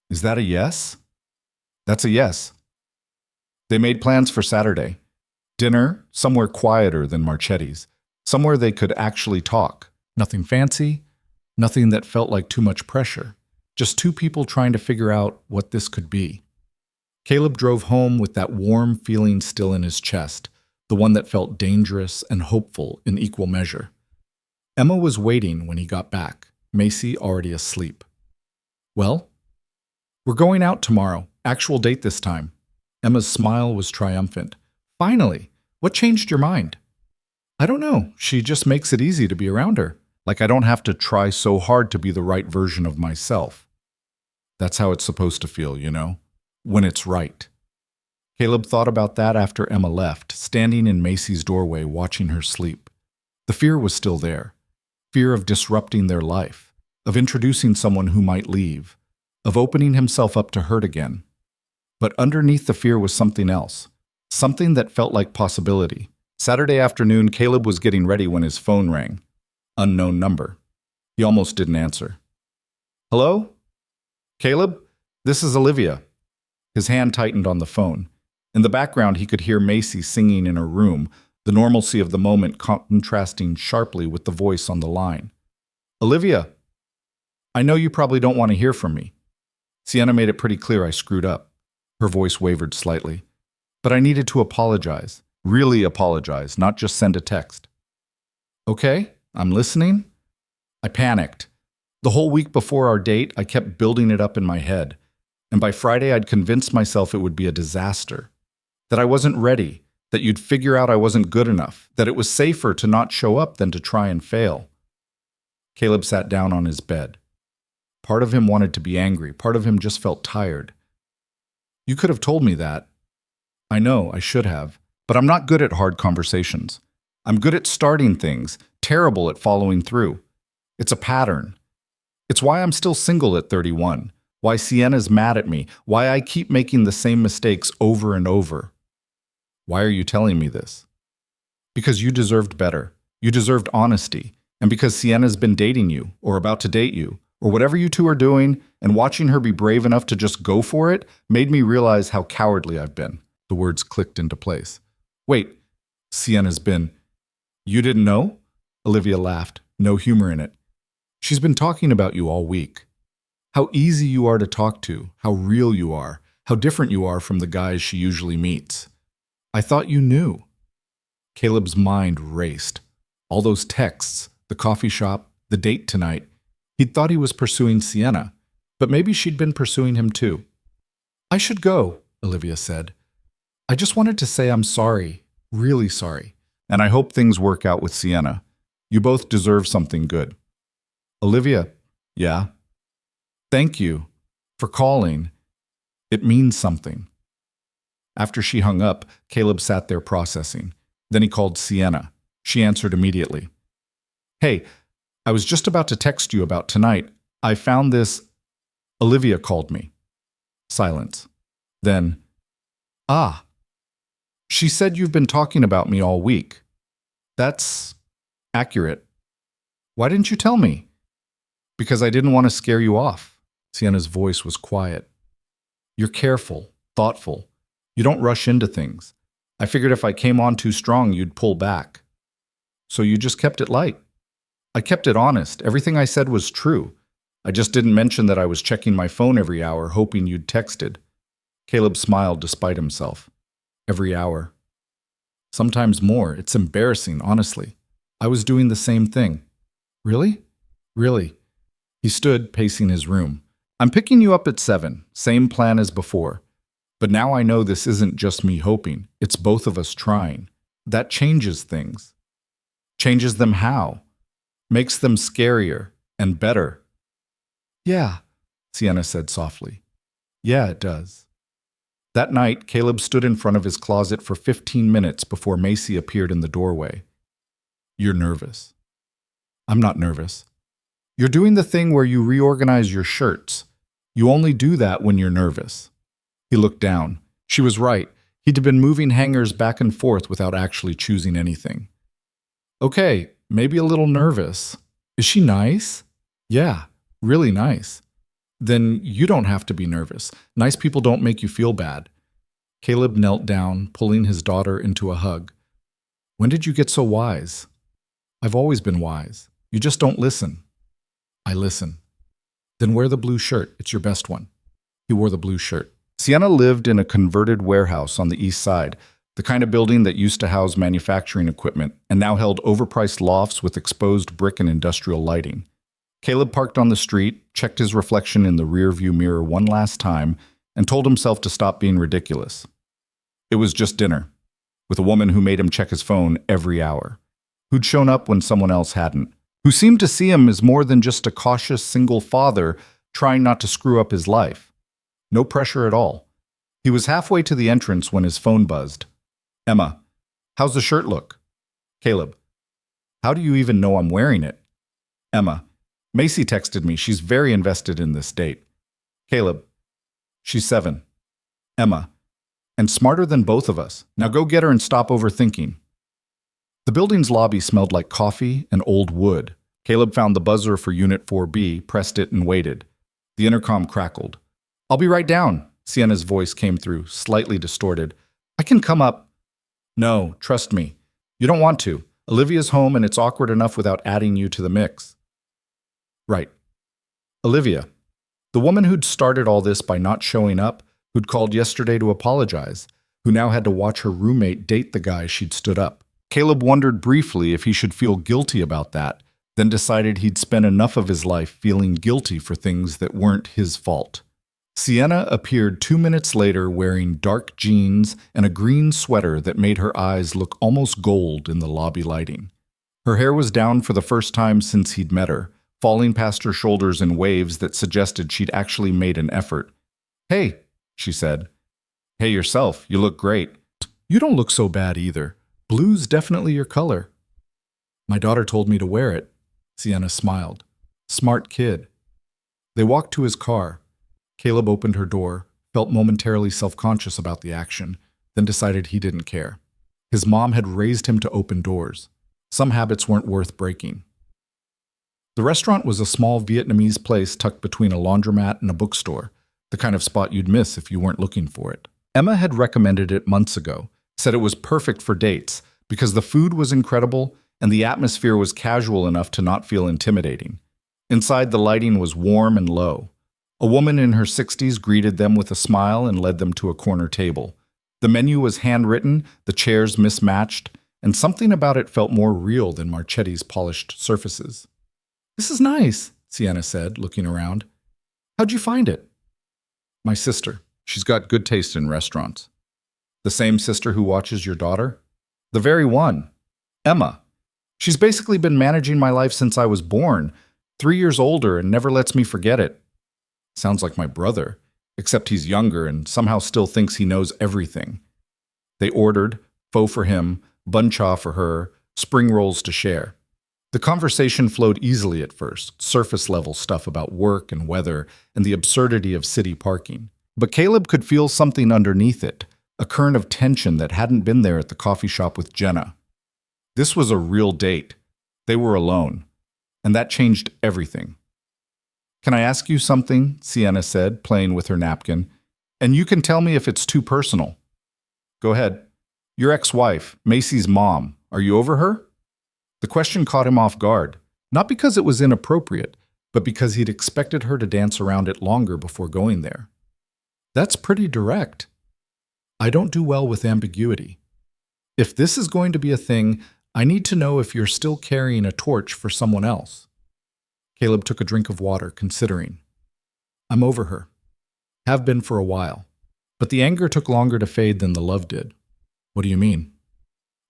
"Is that a yes?" "That's a yes." They made plans for Saturday. Dinner, somewhere quieter than Marchetti's. Somewhere they could actually talk. Nothing fancy, nothing that felt like too much pressure. Just two people trying to figure out what this could be. Caleb drove home with that warm feeling still in his chest, the one that felt dangerous and hopeful in equal measure. Emma was waiting when he got back, Macy already asleep. "Well?" "We're going out tomorrow. Actual date this time." Emma's smile was triumphant. "Finally! What changed your mind?" "I don't know. She just makes it easy to be around her. Like I don't have to try so hard to be the right version of myself." That's how it's supposed to feel, you know? When it's right. Caleb thought about that after Emma left, standing in Macy's doorway watching her sleep. The fear was still there. Fear of disrupting their life, of introducing someone who might leave, of opening himself up to hurt again. But underneath the fear was something else, something that felt like possibility. Saturday afternoon, Caleb was getting ready when his phone rang. Unknown number. He almost didn't answer. "Hello? Caleb? This is Olivia." His hand tightened on the phone. In the background, he could hear Macy singing in her room, the normalcy of the moment contrasting sharply with the voice on the line. "Olivia, I know you probably don't want to hear from me. Sienna made it pretty clear I screwed up." Her voice wavered slightly. "But I needed to apologize. Really apologize, not just send a text." "Okay, I'm listening." I panicked. The whole week before our date, I kept building it up in my head. And by Friday, I'd convinced myself it would be a disaster. That I wasn't ready, that you'd figure out I wasn't good enough, that it was safer to not show up than to try and fail. Caleb sat down on his bed. Part of him wanted to be angry, part of him just felt tired. "You could have told me that." "I know, I should have. But I'm not good at hard conversations. I'm good at starting things, terrible at following through. It's a pattern. It's why I'm still single at 31. Why Sienna's mad at me, why I keep making the same mistakes over and over." "Why are you telling me this?" "Because you deserved better. You deserved honesty. And because Sienna's been dating you, or about to date you, or whatever you two are doing, and watching her be brave enough to just go for it made me realize how cowardly I've been." The words clicked into place. "Wait, Sienna's been..." "You didn't know?" Olivia laughed, no humor in it. "She's been talking about you all week. How easy you are to talk to, how real you are, how different you are from the guys she usually meets. I thought you knew." Caleb's mind raced. All those texts, the coffee shop, the date tonight. He'd thought he was pursuing Sienna, but maybe she'd been pursuing him too. "I should go," Olivia said. "I just wanted to say I'm sorry, really sorry. And I hope things work out with Sienna. You both deserve something good." "Olivia." "Yeah?" "Thank you for calling. It means something." After she hung up, Caleb sat there processing. Then he called Sienna. She answered immediately. "Hey, I was just about to text you about tonight. I found this..." Olivia called me. Silence. Then, "Ah. She said you've been talking about me all week." "That's accurate." "Why didn't you tell me?" "Because I didn't want to scare you off." Sienna's voice was quiet. "You're careful, thoughtful. You don't rush into things. I figured if I came on too strong, you'd pull back. So you just kept it light." "I kept it honest. Everything I said was true. I just didn't mention that I was checking my phone every hour, hoping you'd texted." Caleb smiled despite himself. "Every hour." "Sometimes more. It's embarrassing, honestly. I was doing the same thing." "Really?" "Really." He stood, pacing his room. "I'm picking you up at 7, same plan as before. But now I know this isn't just me hoping. It's both of us trying. That changes things." "Changes them how?" "Makes them scarier and better." "Yeah," Sienna said softly. "Yeah, it does." That night, Caleb stood in front of his closet for 15 minutes before Macy appeared in the doorway. You're nervous. I'm not nervous. You're doing the thing where you reorganize your shirts. You only do that when you're nervous. He looked down. She was right. He'd been moving hangers back and forth without actually choosing anything. Okay, maybe a little nervous. Is she nice? Yeah, really nice. Then you don't have to be nervous. Nice people don't make you feel bad. Caleb knelt down, pulling his daughter into a hug. When did you get so wise? I've always been wise. You just don't listen. I listen. Then wear the blue shirt. It's your best one. He wore the blue shirt. Sienna lived in a converted warehouse on the east side, the kind of building that used to house manufacturing equipment and now held overpriced lofts with exposed brick and industrial lighting. Caleb parked on the street, checked his reflection in the rearview mirror one last time, and told himself to stop being ridiculous. It was just dinner, with a woman who made him check his phone every hour, who'd shown up when someone else hadn't, who seemed to see him as more than just a cautious single father trying not to screw up his life. No pressure at all. He was halfway to the entrance when his phone buzzed. Emma, how's the shirt look? Caleb, how do you even know I'm wearing it? Emma, Macy texted me. She's very invested in this date. Caleb, she's 7. Emma, and smarter than both of us. Now go get her and stop overthinking. The building's lobby smelled like coffee and old wood. Caleb found the buzzer for Unit 4B, pressed it, and waited. The intercom crackled. I'll be right down, Sienna's voice came through, slightly distorted. I can come up. No, trust me. You don't want to. Olivia's home and it's awkward enough without adding you to the mix. Right. Olivia, the woman who'd started all this by not showing up, who'd called yesterday to apologize, who now had to watch her roommate date the guy she'd stood up. Caleb wondered briefly if he should feel guilty about that, then decided he'd spent enough of his life feeling guilty for things that weren't his fault. Sienna appeared 2 minutes later wearing dark jeans and a green sweater that made her eyes look almost gold in the lobby lighting. Her hair was down for the first time since he'd met her, falling past her shoulders in waves that suggested she'd actually made an effort. Hey, she said. Hey yourself, you look great. You don't look so bad either. Blue's definitely your color. My daughter told me to wear it. Sienna smiled. Smart kid. They walked to his car. Caleb opened her door, felt momentarily self-conscious about the action, then decided he didn't care. His mom had raised him to open doors. Some habits weren't worth breaking. The restaurant was a small Vietnamese place tucked between a laundromat and a bookstore, the kind of spot you'd miss if you weren't looking for it. Emma had recommended it months ago, said it was perfect for dates because the food was incredible and the atmosphere was casual enough to not feel intimidating. Inside, the lighting was warm and low. A woman in her 60s greeted them with a smile and led them to a corner table. The menu was handwritten, the chairs mismatched, and something about it felt more real than Marchetti's polished surfaces. This is nice, Sienna said, looking around. How'd you find it? My sister. She's got good taste in restaurants. The same sister who watches your daughter? The very one. Emma. She's basically been managing my life since I was born, 3 years older and never lets me forget it. Sounds like my brother, except he's younger and somehow still thinks he knows everything. They ordered, pho for him, bun cha for her, spring rolls to share. The conversation flowed easily at first, surface-level stuff about work and weather and the absurdity of city parking. But Caleb could feel something underneath it, a current of tension that hadn't been there at the coffee shop with Jenna. This was a real date. They were alone. And that changed everything. Can I ask you something? Sienna said, playing with her napkin. And you can tell me if it's too personal. Go ahead. Your ex-wife, Macy's mom, are you over her? The question caught him off guard, not because it was inappropriate, but because he'd expected her to dance around it longer before going there. That's pretty direct. I don't do well with ambiguity. If this is going to be a thing, I need to know if you're still carrying a torch for someone else. Caleb took a drink of water, considering. I'm over her. Have been for a while. But the anger took longer to fade than the love did. What do you mean?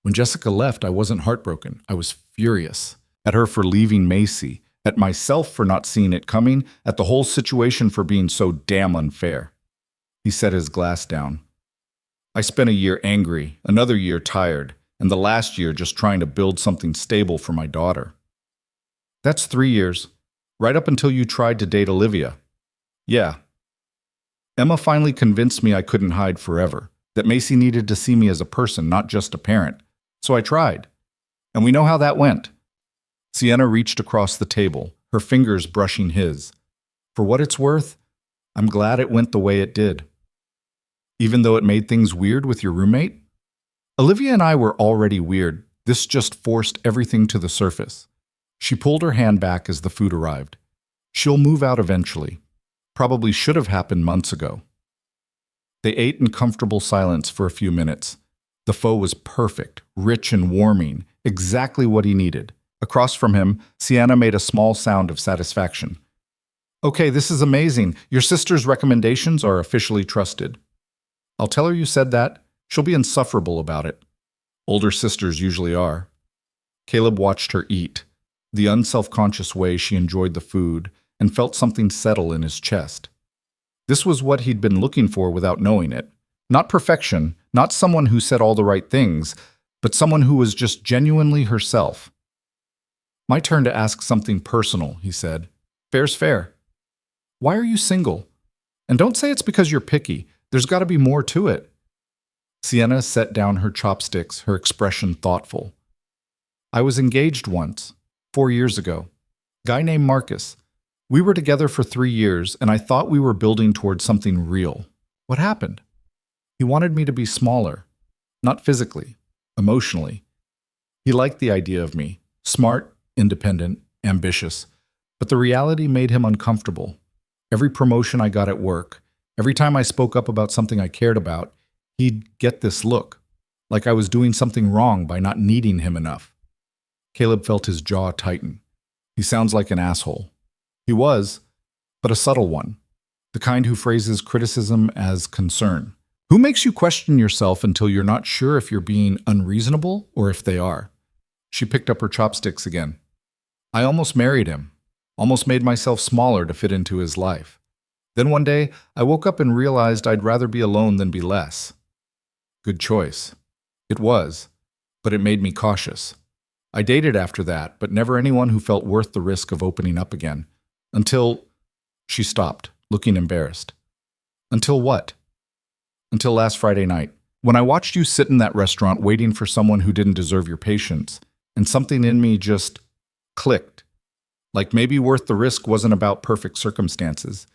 When Jessica left, I wasn't heartbroken. I was furious. At her for leaving Macy, at myself for not seeing it coming, at the whole situation for being so damn unfair. He set his glass down. I spent a year angry, another year tired, and the last year just trying to build something stable for my daughter. That's 3 years, right up until you tried to date Olivia. Yeah. Emma finally convinced me I couldn't hide forever, that Macy needed to see me as a person, not just a parent. So I tried. And we know how that went. Sienna reached across the table, her fingers brushing his. For what it's worth, I'm glad it went the way it did. Even though it made things weird with your roommate? Olivia and I were already weird. This just forced everything to the surface. She pulled her hand back as the food arrived. She'll move out eventually. Probably should have happened months ago. They ate in comfortable silence for a few minutes. The pho was perfect, rich and warming, exactly what he needed. Across from him, Sienna made a small sound of satisfaction. Okay, this is amazing. Your sister's recommendations are officially trusted. I'll tell her you said that. She'll be insufferable about it. Older sisters usually are. Caleb watched her eat, the unselfconscious way she enjoyed the food, and felt something settle in his chest. This was what he'd been looking for without knowing it. Not perfection, not someone who said all the right things, but someone who was just genuinely herself. My turn to ask something personal, he said. Fair's fair. Why are you single? And don't say it's because you're picky. There's got to be more to it. Sienna set down her chopsticks, her expression thoughtful. I was engaged once, 4 years ago. Guy named Marcus. We were together for 3 years, and I thought we were building towards something real. What happened? He wanted me to be smaller. Not physically, emotionally. He liked the idea of me. Smart, independent, ambitious. But the reality made him uncomfortable. Every promotion I got at work, every time I spoke up about something I cared about, he'd get this look, like I was doing something wrong by not needing him enough. Caleb felt his jaw tighten. He sounds like an asshole. He was, but a subtle one. The kind who phrases criticism as concern. Who makes you question yourself until you're not sure if you're being unreasonable or if they are? She picked up her chopsticks again. I almost married him. Almost made myself smaller to fit into his life. Then one day, I woke up and realized I'd rather be alone than be less. Good choice. It was, but it made me cautious. I dated after that, but never anyone who felt worth the risk of opening up again. Until... She stopped, looking embarrassed. Until what? Until last Friday night, when I watched you sit in that restaurant waiting for someone who didn't deserve your patience, and something in me just clicked. Like maybe worth the risk wasn't about perfect circumstances.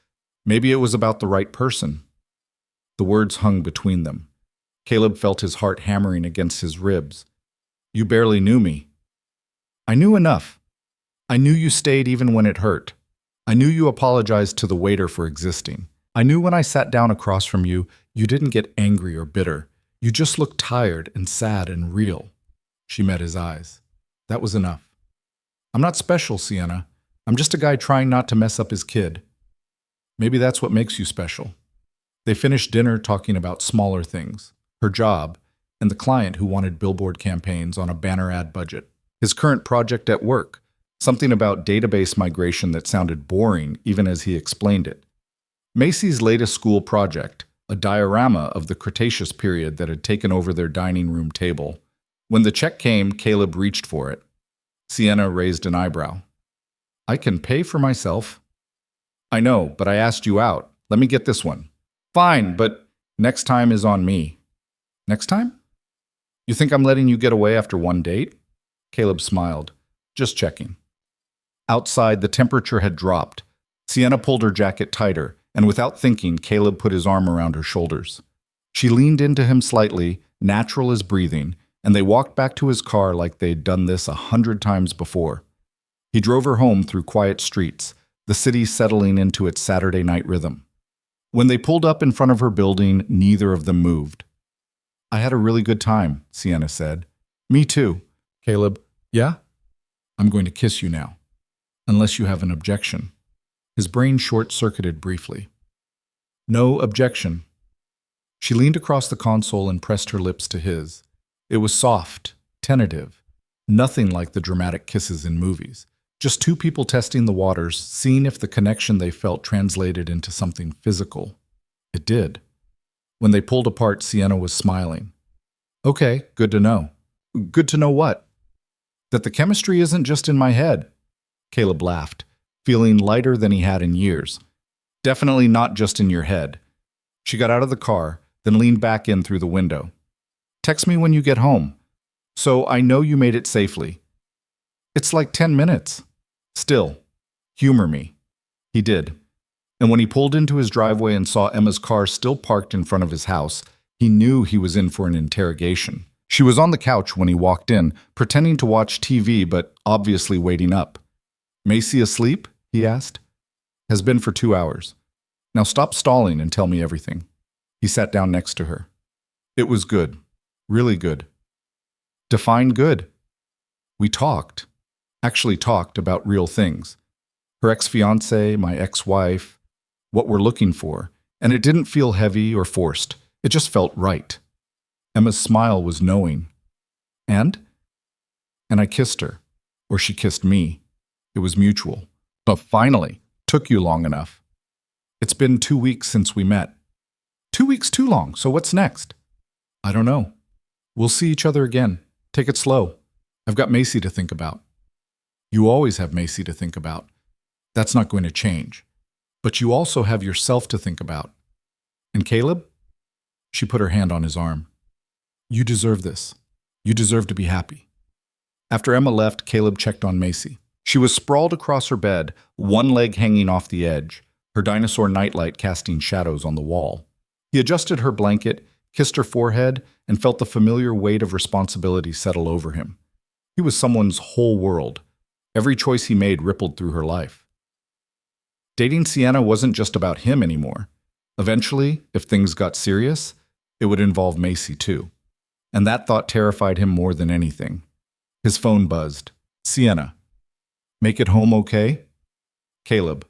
Maybe it was about the right person. The words hung between them. Caleb felt his heart hammering against his ribs. You barely knew me. I knew enough. I knew you stayed even when it hurt. I knew you apologized to the waiter for existing. I knew when I sat down across from you, you didn't get angry or bitter. You just looked tired and sad and real. She met his eyes. That was enough. I'm not special, Sienna. I'm just a guy trying not to mess up his kid. Maybe that's what makes you special. They finished dinner talking about smaller things, her job, and the client who wanted billboard campaigns on a banner ad budget. His current project at work, something about database migration that sounded boring even as he explained it. Macy's latest school project, a diorama of the Cretaceous period that had taken over their dining room table. When the check came, Caleb reached for it. Sienna raised an eyebrow. I can pay for myself. I know, but I asked you out. Let me get this one. Fine, but next time is on me. Next time? You think I'm letting you get away after one date? Caleb smiled. Just checking. Outside, the temperature had dropped. Sienna pulled her jacket tighter, and without thinking, Caleb put his arm around her shoulders. She leaned into him slightly, natural as breathing, and they walked back to his car like they'd done this 100 times before. He drove her home through quiet streets, the city settling into its Saturday night rhythm. When they pulled up in front of her building, neither of them moved. I had a really good time, Sienna said. Me too. Caleb, yeah? I'm going to kiss you now. Unless you have an objection. His brain short-circuited briefly. No objection. She leaned across the console and pressed her lips to his. It was soft, tentative, nothing like the dramatic kisses in movies. Just two people testing the waters, seeing if the connection they felt translated into something physical. It did. When they pulled apart, Sienna was smiling. Okay, good to know. Good to know what? That the chemistry isn't just in my head. Caleb laughed, feeling lighter than he had in years. Definitely not just in your head. She got out of the car, then leaned back in through the window. Text me when you get home, so I know you made it safely. It's like 10 minutes. Still, humor me. He did. And when he pulled into his driveway and saw Emma's car still parked in front of his house, he knew he was in for an interrogation. She was on the couch when he walked in, pretending to watch TV but obviously waiting up. Macy asleep? He asked. Has been for 2 hours. Now stop stalling and tell me everything. He sat down next to her. It was good. Really good. Define good. We talked. Actually talked about real things. Her ex-fiancé, my ex-wife, what we're looking for, and it didn't feel heavy or forced. It just felt right. Emma's smile was knowing. And I kissed her, or she kissed me. It was mutual. But finally, took you long enough. It's been 2 weeks since we met. 2 weeks too long, so what's next? I don't know. We'll see each other again. Take it slow. I've got Macy to think about. You always have Macy to think about. That's not going to change. But you also have yourself to think about. And Caleb? She put her hand on his arm. You deserve this. You deserve to be happy. After Emma left, Caleb checked on Macy. She was sprawled across her bed, one leg hanging off the edge, her dinosaur nightlight casting shadows on the wall. He adjusted her blanket, kissed her forehead, and felt the familiar weight of responsibility settle over him. He was someone's whole world. Every choice he made rippled through her life. Dating Sienna wasn't just about him anymore. Eventually, if things got serious, it would involve Macy too. And that thought terrified him more than anything. His phone buzzed. Sienna. Make it home okay? Caleb.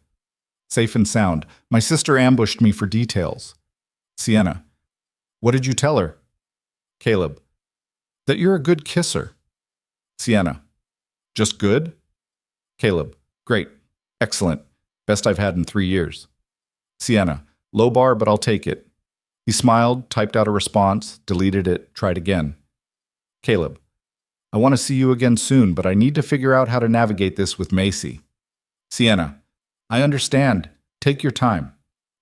Safe and sound. My sister ambushed me for details. Sienna. What did you tell her? Caleb. That you're a good kisser. Sienna. Just good? Caleb. Great. Excellent. Best I've had in 3 years. Sienna. Low bar, but I'll take it. He smiled, typed out a response, deleted it, tried again. Caleb. I want to see you again soon, but I need to figure out how to navigate this with Macy. Sienna. I understand. Take your time.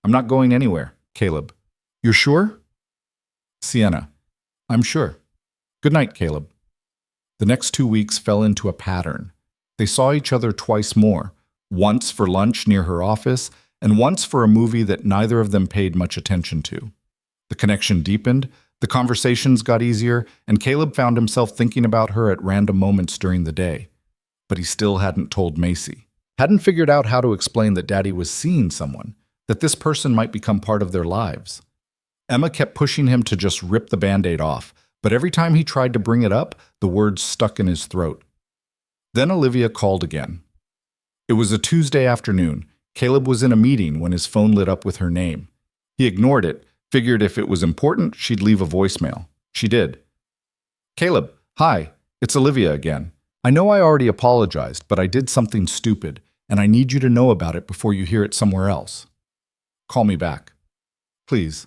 I'm not going anywhere. Caleb. You're sure? Sienna. I'm sure. Good night, Caleb. The next 2 weeks fell into a pattern. They saw each other twice more, once for lunch near her office, and once for a movie that neither of them paid much attention to. The connection deepened, the conversations got easier, and Caleb found himself thinking about her at random moments during the day. But he still hadn't told Macy. Hadn't figured out how to explain that Daddy was seeing someone, that this person might become part of their lives. Emma kept pushing him to just rip the Band-Aid off, but every time he tried to bring it up, the words stuck in his throat. Then Olivia called again. It was a Tuesday afternoon. Caleb was in a meeting when his phone lit up with her name. He ignored it, figured if it was important, she'd leave a voicemail. She did. Caleb, hi, it's Olivia again. I know I already apologized, but I did something stupid, and I need you to know about it before you hear it somewhere else. Call me back. Please.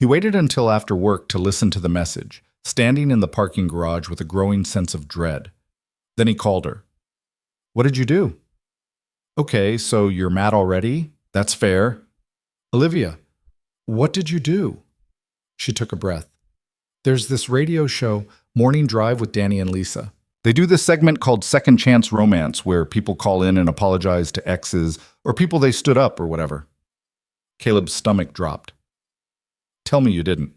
He waited until after work to listen to the message, standing in the parking garage with a growing sense of dread. Then he called her. What did you do? Okay, so you're mad already? That's fair. Olivia, what did you do? She took a breath. There's this radio show, Morning Drive with Danny and Lisa. They do this segment called Second Chance Romance, where people call in and apologize to exes or people they stood up or whatever. Caleb's stomach dropped. Tell me you didn't.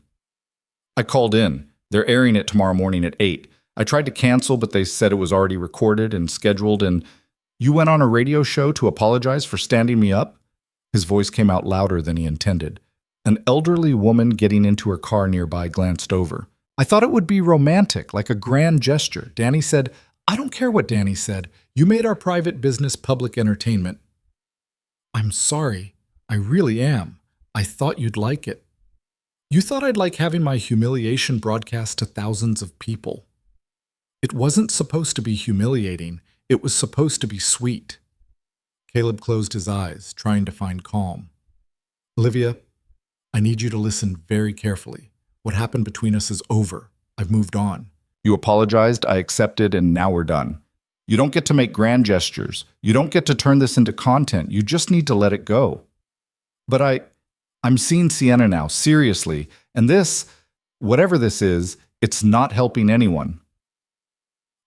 I called in. They're airing it tomorrow morning at 8. I tried to cancel, but they said it was already recorded and scheduled, and you went on a radio show to apologize for standing me up? His voice came out louder than he intended. An elderly woman getting into her car nearby glanced over. I thought it would be romantic, like a grand gesture. Danny said, I don't care what Danny said. You made our private business public entertainment. I'm sorry. I really am. I thought you'd like it. You thought I'd like having my humiliation broadcast to thousands of people. It wasn't supposed to be humiliating. It was supposed to be sweet. Caleb closed his eyes, trying to find calm. Olivia, I need you to listen very carefully. What happened between us is over. I've moved on. You apologized, I accepted, and now we're done. You don't get to make grand gestures. You don't get to turn this into content. You just need to let it go. But I'm seeing Sienna now, seriously, and this, whatever this is, it's not helping anyone.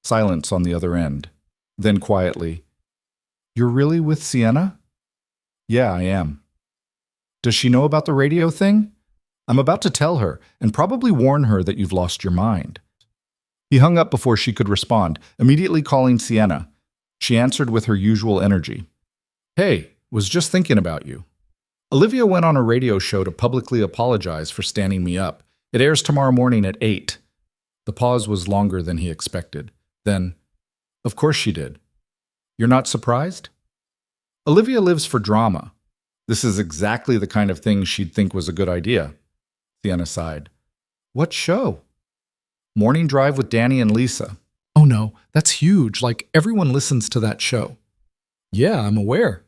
Silence on the other end. Then quietly, "You're really with Sienna?" "Yeah, I am." "Does she know about the radio thing?" "I'm about to tell her, and probably warn her that you've lost your mind." He hung up before she could respond, immediately calling Sienna. She answered with her usual energy. "Hey, was just thinking about you. Olivia went on a radio show to publicly apologize for standing me up. It airs tomorrow morning at 8. The pause was longer than he expected. Then, "Of course she did. You're not surprised?" Olivia lives for drama. This is exactly the kind of thing she'd think was a good idea. Sienna sighed. "What show?" "Morning Drive with Danny and Lisa." "Oh no, that's huge. Like, everyone listens to that show." "Yeah, I'm aware."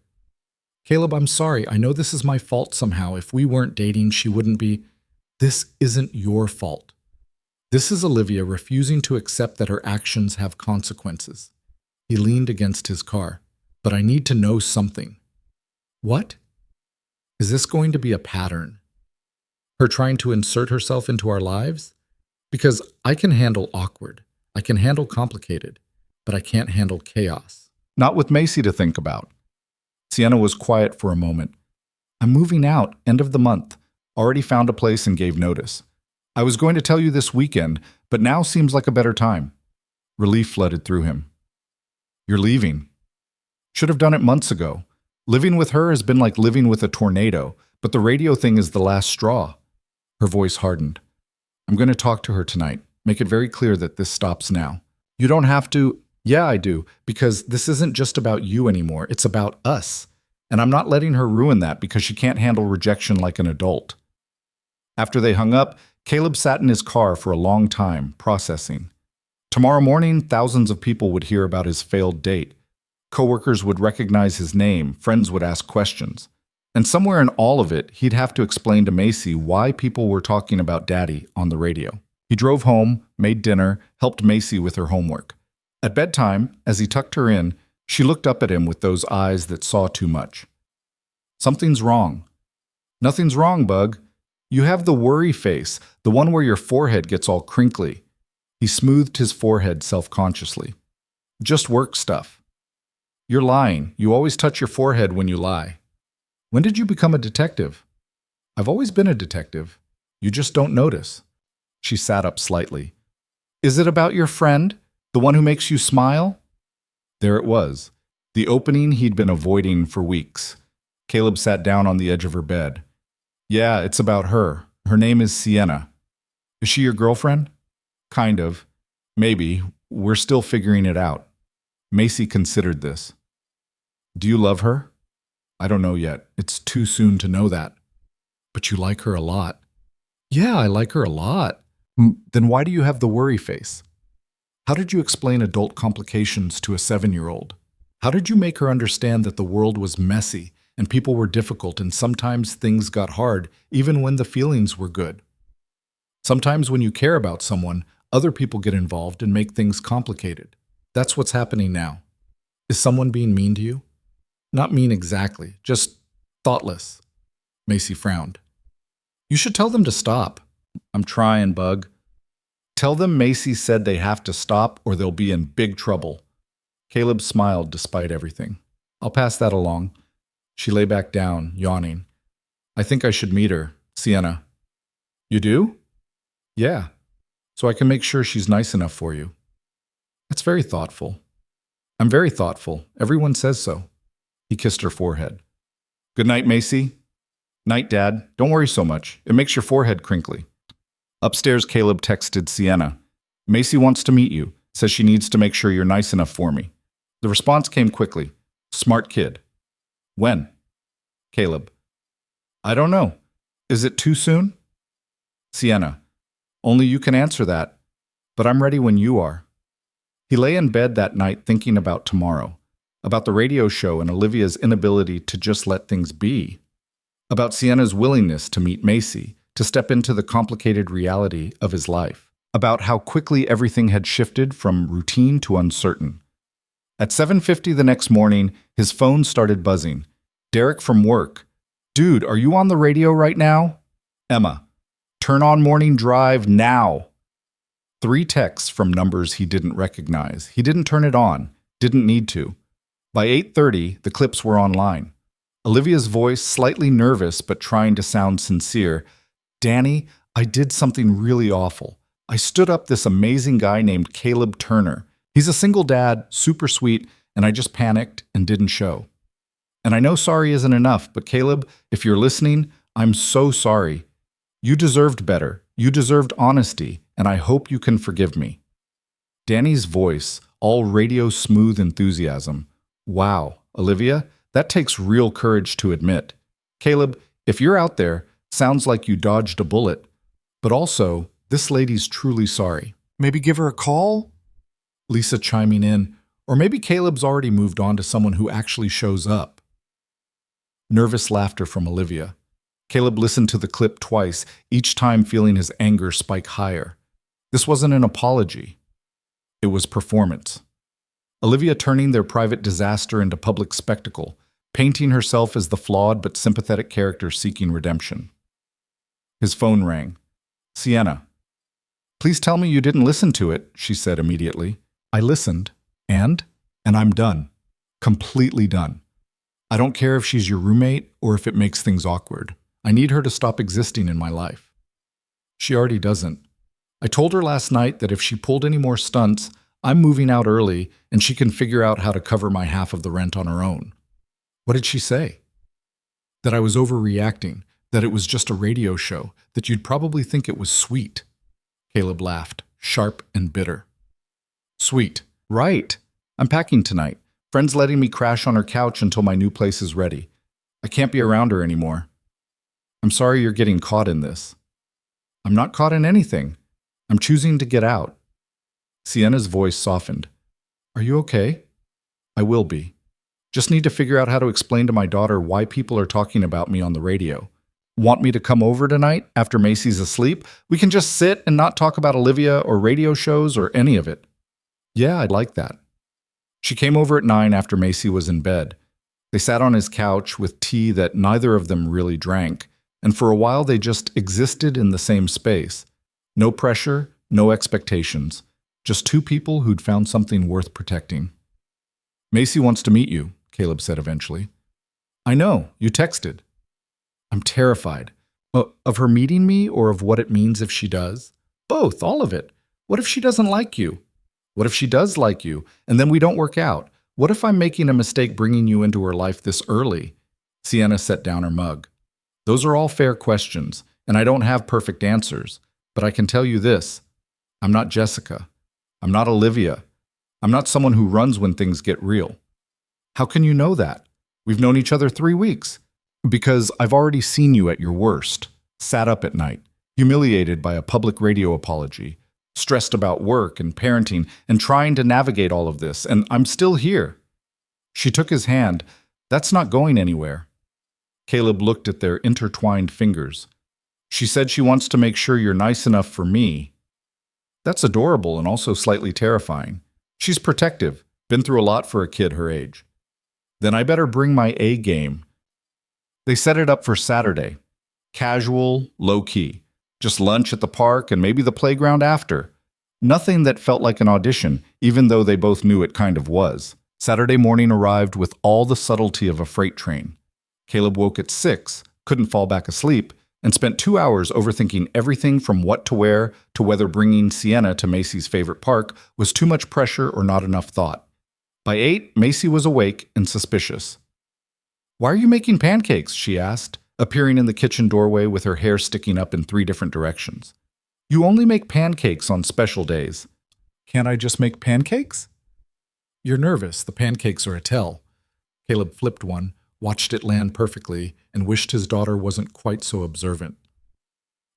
"Caleb, I'm sorry. I know this is my fault somehow. If we weren't dating, she wouldn't be." "This isn't your fault. This is Olivia refusing to accept that her actions have consequences." He leaned against his car. "But I need to know something." "What?" "Is this going to be a pattern? Her trying to insert herself into our lives? Because I can handle awkward. I can handle complicated. But I can't handle chaos." "Not with Macy to think about." Sienna was quiet for a moment. "I'm moving out, end of the month. Already found a place and gave notice. I was going to tell you this weekend, but now seems like a better time." Relief flooded through him. "You're leaving." "Should have done it months ago. Living with her has been like living with a tornado, but the radio thing is the last straw." Her voice hardened. "I'm going to talk to her tonight. Make it very clear that this stops now." "You don't have to." "Yeah, I do, because this isn't just about you anymore. It's about us. And I'm not letting her ruin that because she can't handle rejection like an adult." After they hung up, Caleb sat in his car for a long time, processing. Tomorrow morning, thousands of people would hear about his failed date. Coworkers would recognize his name, friends would ask questions. And somewhere in all of it, he'd have to explain to Macy why people were talking about Daddy on the radio. He drove home, made dinner, helped Macy with her homework. At bedtime, as he tucked her in, she looked up at him with those eyes that saw too much. "Something's wrong." "Nothing's wrong, Bug. You have the worry face, the one where your forehead gets all crinkly." He smoothed his forehead self-consciously. "Just work stuff." "You're lying. You always touch your forehead when you lie." "When did you become a detective?" "I've always been a detective. You just don't notice." She sat up slightly. "Is it about your friend? The one who makes you smile?" There it was, the opening he'd been avoiding for weeks. Caleb sat down on the edge of her bed. "Yeah, it's about her. Her name is Sienna." "Is she your girlfriend?" "Kind of. Maybe. We're still figuring it out." Macy considered this. "Do you love her?" "I don't know yet. It's too soon to know that." "But you like her a lot." "Yeah, I like her a lot." "Then why do you have the worry face?" How did you explain adult complications to a 7-year-old? How did you make her understand that the world was messy and people were difficult and sometimes things got hard even when the feelings were good? Sometimes when you care about someone, other people get involved and make things complicated. That's what's happening now. Is someone being mean to you? Not mean exactly, just thoughtless. Macy frowned. You should tell them to stop. I'm trying, Bug. Tell them Macy said they have to stop or they'll be in big trouble. Caleb smiled despite everything. I'll pass that along. She lay back down, yawning. I think I should meet her, Sienna. You do? Yeah. So I can make sure she's nice enough for you. That's very thoughtful. I'm very thoughtful. Everyone says so. He kissed her forehead. Good night, Macy. Night, Dad. Don't worry so much. It makes your forehead crinkly. Upstairs, Caleb texted Sienna. Macy wants to meet you. Says she needs to make sure you're nice enough for me. The response came quickly. Smart kid. When? Caleb. I don't know. Is it too soon? Sienna. Only you can answer that. But I'm ready when you are. He lay in bed that night thinking about tomorrow. About the radio show and Olivia's inability to just let things be. About Sienna's willingness to meet Macy, to step into the complicated reality of his life. about how quickly everything had shifted from routine to uncertain. At 7:50 the next morning, his phone started buzzing. Derek from work. Dude, are you on the radio right now? Emma. Turn on Morning Drive now. 3 texts from numbers he didn't recognize. He didn't turn it on. Didn't need to. By 8:30, the clips were online. Olivia's voice, slightly nervous but trying to sound sincere. Danny, I did something really awful. I stood up this amazing guy named Caleb Turner. He's a single dad, super sweet, and I just panicked and didn't show. And I know sorry isn't enough, but Caleb, if you're listening, I'm so sorry. You deserved better. You deserved honesty, and I hope you can forgive me. Danny's voice, all radio smooth enthusiasm. Wow, Olivia, that takes real courage to admit. Caleb, if you're out there, sounds like you dodged a bullet. But also, this lady's truly sorry. Maybe give her a call? Lisa chiming in. Or maybe Caleb's already moved on to someone who actually shows up. Nervous laughter from Olivia. Caleb listened to the clip twice, each time feeling his anger spike higher. This wasn't an apology. It was performance. Olivia turning their private disaster into public spectacle, painting herself as the flawed but sympathetic character seeking redemption. His phone rang. Sienna. Please tell me you didn't listen to it, she said immediately. I listened. And I'm done. Completely done. I don't care if she's your roommate or if it makes things awkward. I need her to stop existing in my life. She already doesn't. I told her last night that if she pulled any more stunts, I'm moving out early and she can figure out how to cover my half of the rent on her own. What did she say? That I was overreacting, that it was just a radio show, that you'd probably think it was sweet. Caleb laughed, sharp and bitter. Sweet. Right. I'm packing tonight. Friend's letting me crash on her couch until my new place is ready. I can't be around her anymore. I'm sorry you're getting caught in this. I'm not caught in anything. I'm choosing to get out. Sienna's voice softened. Are you okay? I will be. Just need to figure out how to explain to my daughter why people are talking about me on the radio. Want me to come over tonight after Macy's asleep? We can just sit and not talk about Olivia or radio shows or any of it. Yeah, I'd like that. She came over at 9 after Macy was in bed. They sat on his couch with tea that neither of them really drank, and for a while they just existed in the same space. No pressure, no expectations. Just 2 people who'd found something worth protecting. Macy wants to meet you, Caleb said eventually. I know, you texted. I'm terrified. Of her meeting me or of what it means if she does? Both, all of it. What if she doesn't like you? What if she does like you, and then we don't work out? What if I'm making a mistake bringing you into her life this early? Sienna set down her mug. Those are all fair questions, and I don't have perfect answers. But I can tell you this. I'm not Jessica. I'm not Olivia. I'm not someone who runs when things get real. How can you know that? We've known each other 3 weeks. Because I've already seen you at your worst. Sat up at night, humiliated by a public radio apology, stressed about work and parenting and trying to navigate all of this, and I'm still here. She took his hand. That's not going anywhere. Caleb looked at their intertwined fingers. She said she wants to make sure you're nice enough for me. That's adorable and also slightly terrifying. She's protective, been through a lot for a kid her age. Then I better bring my A game. They set it up for Saturday. Casual, low-key. Just lunch at the park and maybe the playground after. Nothing that felt like an audition, even though they both knew it kind of was. Saturday morning arrived with all the subtlety of a freight train. Caleb woke at 6, couldn't fall back asleep, and spent 2 hours overthinking everything from what to wear to whether bringing Sienna to Macy's favorite park was too much pressure or not enough thought. By 8, Macy was awake and suspicious. Why are you making pancakes? She asked, appearing in the kitchen doorway with her hair sticking up in 3 different directions. You only make pancakes on special days. Can't I just make pancakes? You're nervous. The pancakes are a tell. Caleb flipped one, watched it land perfectly, and wished his daughter wasn't quite so observant.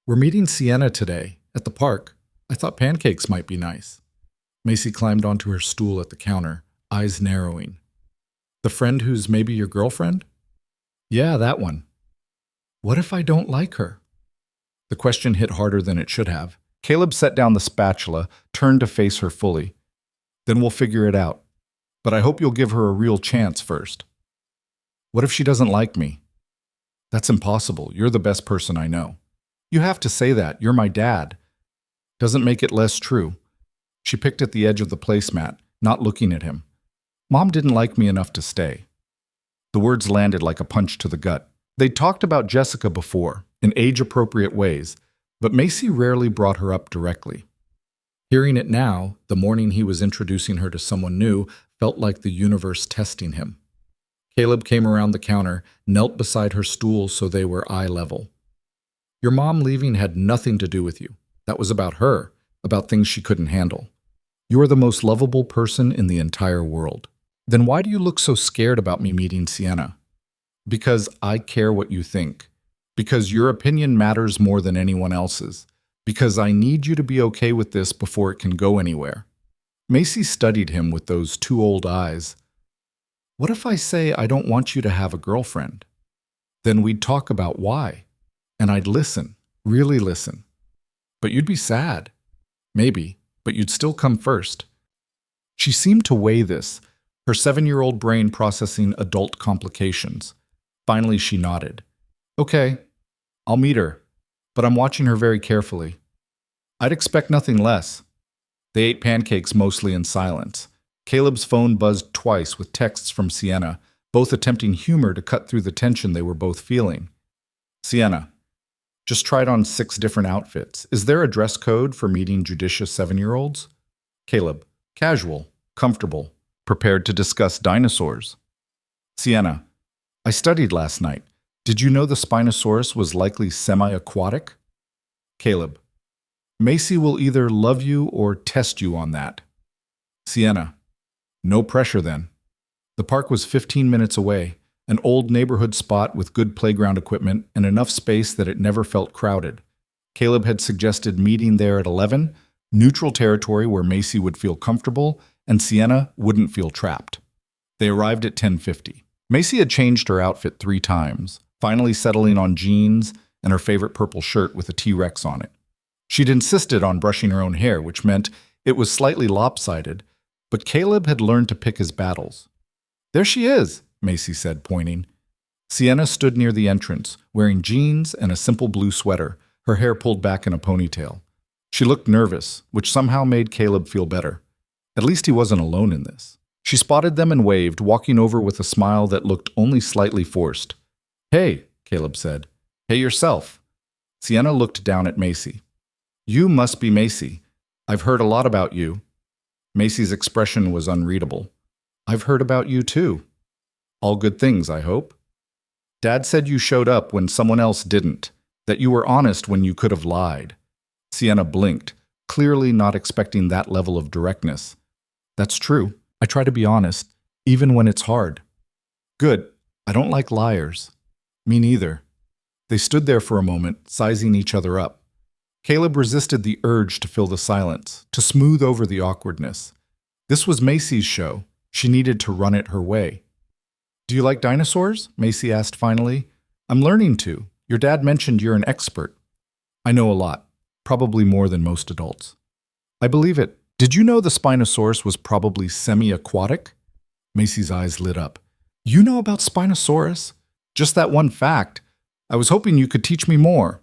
We're meeting Sienna today, at the park. I thought pancakes might be nice. Macy climbed onto her stool at the counter, eyes narrowing. The friend who's maybe your girlfriend? Yeah, that one. What if I don't like her? The question hit harder than it should have. Caleb set down the spatula, turned to face her fully. Then we'll figure it out. But I hope you'll give her a real chance first. What if she doesn't like me? That's impossible. You're the best person I know. You have to say that. You're my dad. Doesn't make it less true. She picked at the edge of the placemat, not looking at him. Mom didn't like me enough to stay. The words landed like a punch to the gut. They'd talked about Jessica before, in age-appropriate ways, but Macy rarely brought her up directly. Hearing it now, the morning he was introducing her to someone new, felt like the universe testing him. Caleb came around the counter, knelt beside her stool so they were eye level. Your mom leaving had nothing to do with you. That was about her, about things she couldn't handle. You are the most lovable person in the entire world. Then why do you look so scared about me meeting Sienna? Because I care what you think. Because your opinion matters more than anyone else's. Because I need you to be okay with this before it can go anywhere. Macy studied him with those two old eyes. What if I say I don't want you to have a girlfriend? Then we'd talk about why. And I'd listen, really listen. But you'd be sad. Maybe, but you'd still come first. She seemed to weigh this, her 7-year-old brain processing adult complications. Finally, she nodded. Okay, I'll meet her, but I'm watching her very carefully. I'd expect nothing less. They ate pancakes mostly in silence. Caleb's phone buzzed twice with texts from Sienna, both attempting humor to cut through the tension they were both feeling. Sienna, just tried on 6 different outfits. Is there a dress code for meeting judicious 7-year-olds? Caleb, casual, comfortable, prepared to discuss dinosaurs. Sienna, I studied last night. Did you know the Spinosaurus was likely semi-aquatic? Caleb, Macy will either love you or test you on that. Sienna, no pressure then. The park was 15 minutes away, an old neighborhood spot with good playground equipment and enough space that it never felt crowded. Caleb had suggested meeting there at 11, neutral territory where Macy would feel comfortable and Sienna wouldn't feel trapped. They arrived at 10:50. Macy had changed her outfit 3 times, finally settling on jeans and her favorite purple shirt with a T-Rex on it. She'd insisted on brushing her own hair, which meant it was slightly lopsided, but Caleb had learned to pick his battles. There she is, Macy said, pointing. Sienna stood near the entrance, wearing jeans and a simple blue sweater, her hair pulled back in a ponytail. She looked nervous, which somehow made Caleb feel better. At least he wasn't alone in this. She spotted them and waved, walking over with a smile that looked only slightly forced. Hey, Caleb said. Hey yourself. Sienna looked down at Macy. You must be Macy. I've heard a lot about you. Macy's expression was unreadable. I've heard about you too. All good things, I hope. Dad said you showed up when someone else didn't, that you were honest when you could have lied. Sienna blinked, clearly not expecting that level of directness. That's true. I try to be honest, even when it's hard. Good. I don't like liars. Me neither. They stood there for a moment, sizing each other up. Caleb resisted the urge to fill the silence, to smooth over the awkwardness. This was Macy's show. She needed to run it her way. Do you like dinosaurs? Macy asked finally. I'm learning to. Your dad mentioned you're an expert. I know a lot, probably more than most adults. I believe it. Did you know the Spinosaurus was probably semi-aquatic? Macy's eyes lit up. You know about Spinosaurus? Just that one fact. I was hoping you could teach me more.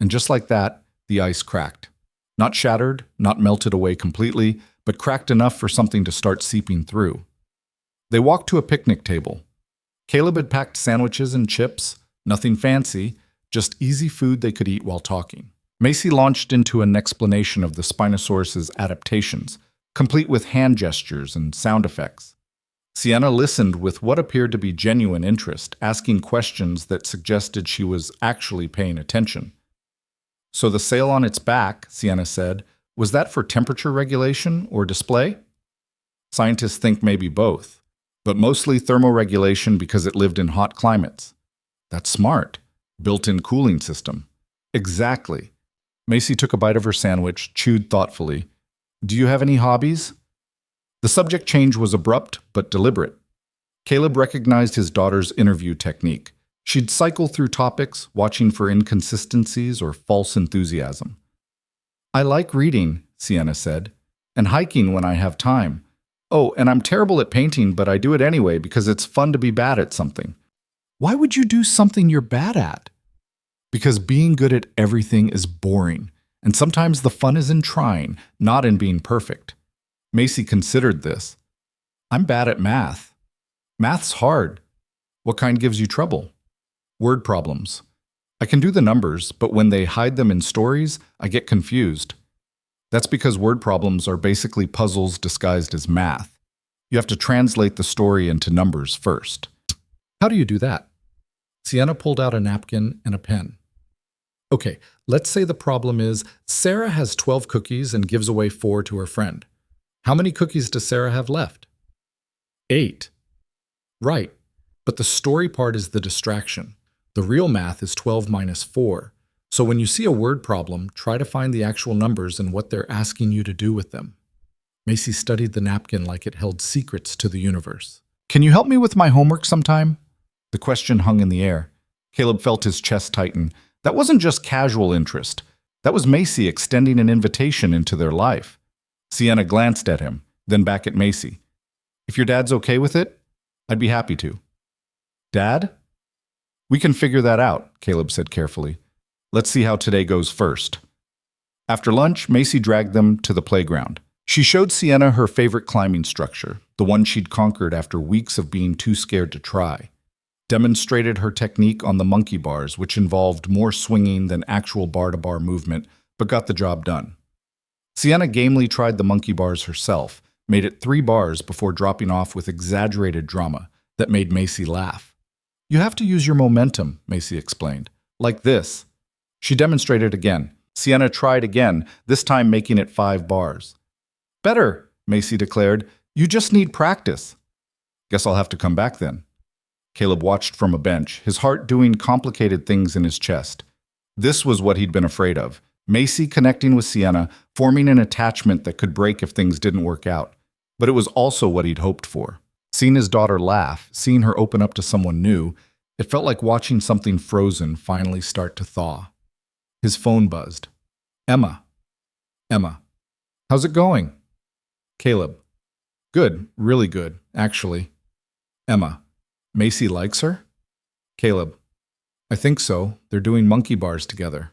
And just like that, the ice cracked. Not shattered, not melted away completely, but cracked enough for something to start seeping through. They walked to a picnic table. Caleb had packed sandwiches and chips, nothing fancy, just easy food they could eat while talking. Macy launched into an explanation of the Spinosaurus's adaptations, complete with hand gestures and sound effects. Sienna listened with what appeared to be genuine interest, asking questions that suggested she was actually paying attention. So the sail on its back, Sienna said, was that for temperature regulation or display? Scientists think maybe both, but mostly thermoregulation because it lived in hot climates. That's smart. Built-in cooling system. Exactly. Macy took a bite of her sandwich, chewed thoughtfully. Do you have any hobbies? The subject change was abrupt but deliberate. Caleb recognized his daughter's interview technique. She'd cycle through topics, watching for inconsistencies or false enthusiasm. I like reading, Sienna said, and hiking when I have time. Oh, and I'm terrible at painting, but I do it anyway because it's fun to be bad at something. Why would you do something you're bad at? Because being good at everything is boring, and sometimes the fun is in trying, not in being perfect. Macy considered this. I'm bad at math. Math's hard. What kind gives you trouble? Word problems. I can do the numbers, but when they hide them in stories, I get confused. That's because word problems are basically puzzles disguised as math. You have to translate the story into numbers first. How do you do that? Sienna pulled out a napkin and a pen. Okay, let's say the problem is Sarah has 12 cookies and gives away 4 to her friend. How many cookies does Sarah have left? 8. Right, but the story part is the distraction. The real math is 12 minus 4. So when you see a word problem, try to find the actual numbers and what they're asking you to do with them. Macy studied the napkin like it held secrets to the universe. Can you help me with my homework sometime? The question hung in the air. Caleb felt his chest tighten. That wasn't just casual interest. That was Macy extending an invitation into their life. Sienna glanced at him, then back at Macy. If your dad's okay with it, I'd be happy to. Dad? We can figure that out, Caleb said carefully. Let's see how today goes first. After lunch, Macy dragged them to the playground. She showed Sienna her favorite climbing structure, the one she'd conquered after weeks of being too scared to try. Demonstrated her technique on the monkey bars, which involved more swinging than actual bar-to-bar movement, but got the job done. Sienna gamely tried the monkey bars herself, made it 3 bars before dropping off with exaggerated drama that made Macy laugh. You have to use your momentum, Macy explained. Like this. She demonstrated again. Sienna tried again, this time making it 5 bars. Better, Macy declared. You just need practice. Guess I'll have to come back then. Caleb watched from a bench, his heart doing complicated things in his chest. This was what he'd been afraid of. Macy connecting with Sienna, forming an attachment that could break if things didn't work out. But it was also what he'd hoped for. Seeing his daughter laugh, seeing her open up to someone new, it felt like watching something frozen finally start to thaw. His phone buzzed. Emma. Emma. How's it going? Caleb. Good, really good, actually. Emma. Macy likes her? Caleb. I think so. They're doing monkey bars together.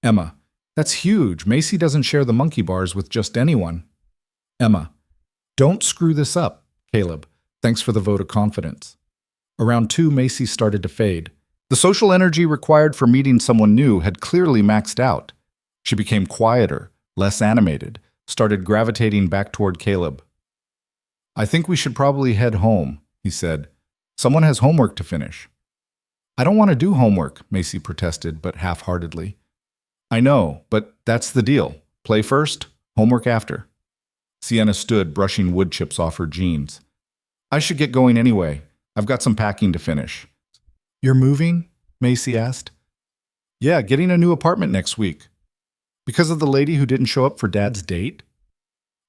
Emma. That's huge. Macy doesn't share the monkey bars with just anyone. Emma. Don't screw this up. Caleb. Thanks for the vote of confidence. Around 2, Macy started to fade. The social energy required for meeting someone new had clearly maxed out. She became quieter, less animated, started gravitating back toward Caleb. I think we should probably head home, he said. Someone has homework to finish. I don't want to do homework, Macy protested, but half-heartedly. I know, but that's the deal. Play first, homework after. Sienna stood, brushing wood chips off her jeans. I should get going anyway. I've got some packing to finish. You're moving? Macy asked. Yeah, getting a new apartment next week. Because of the lady who didn't show up for Dad's date?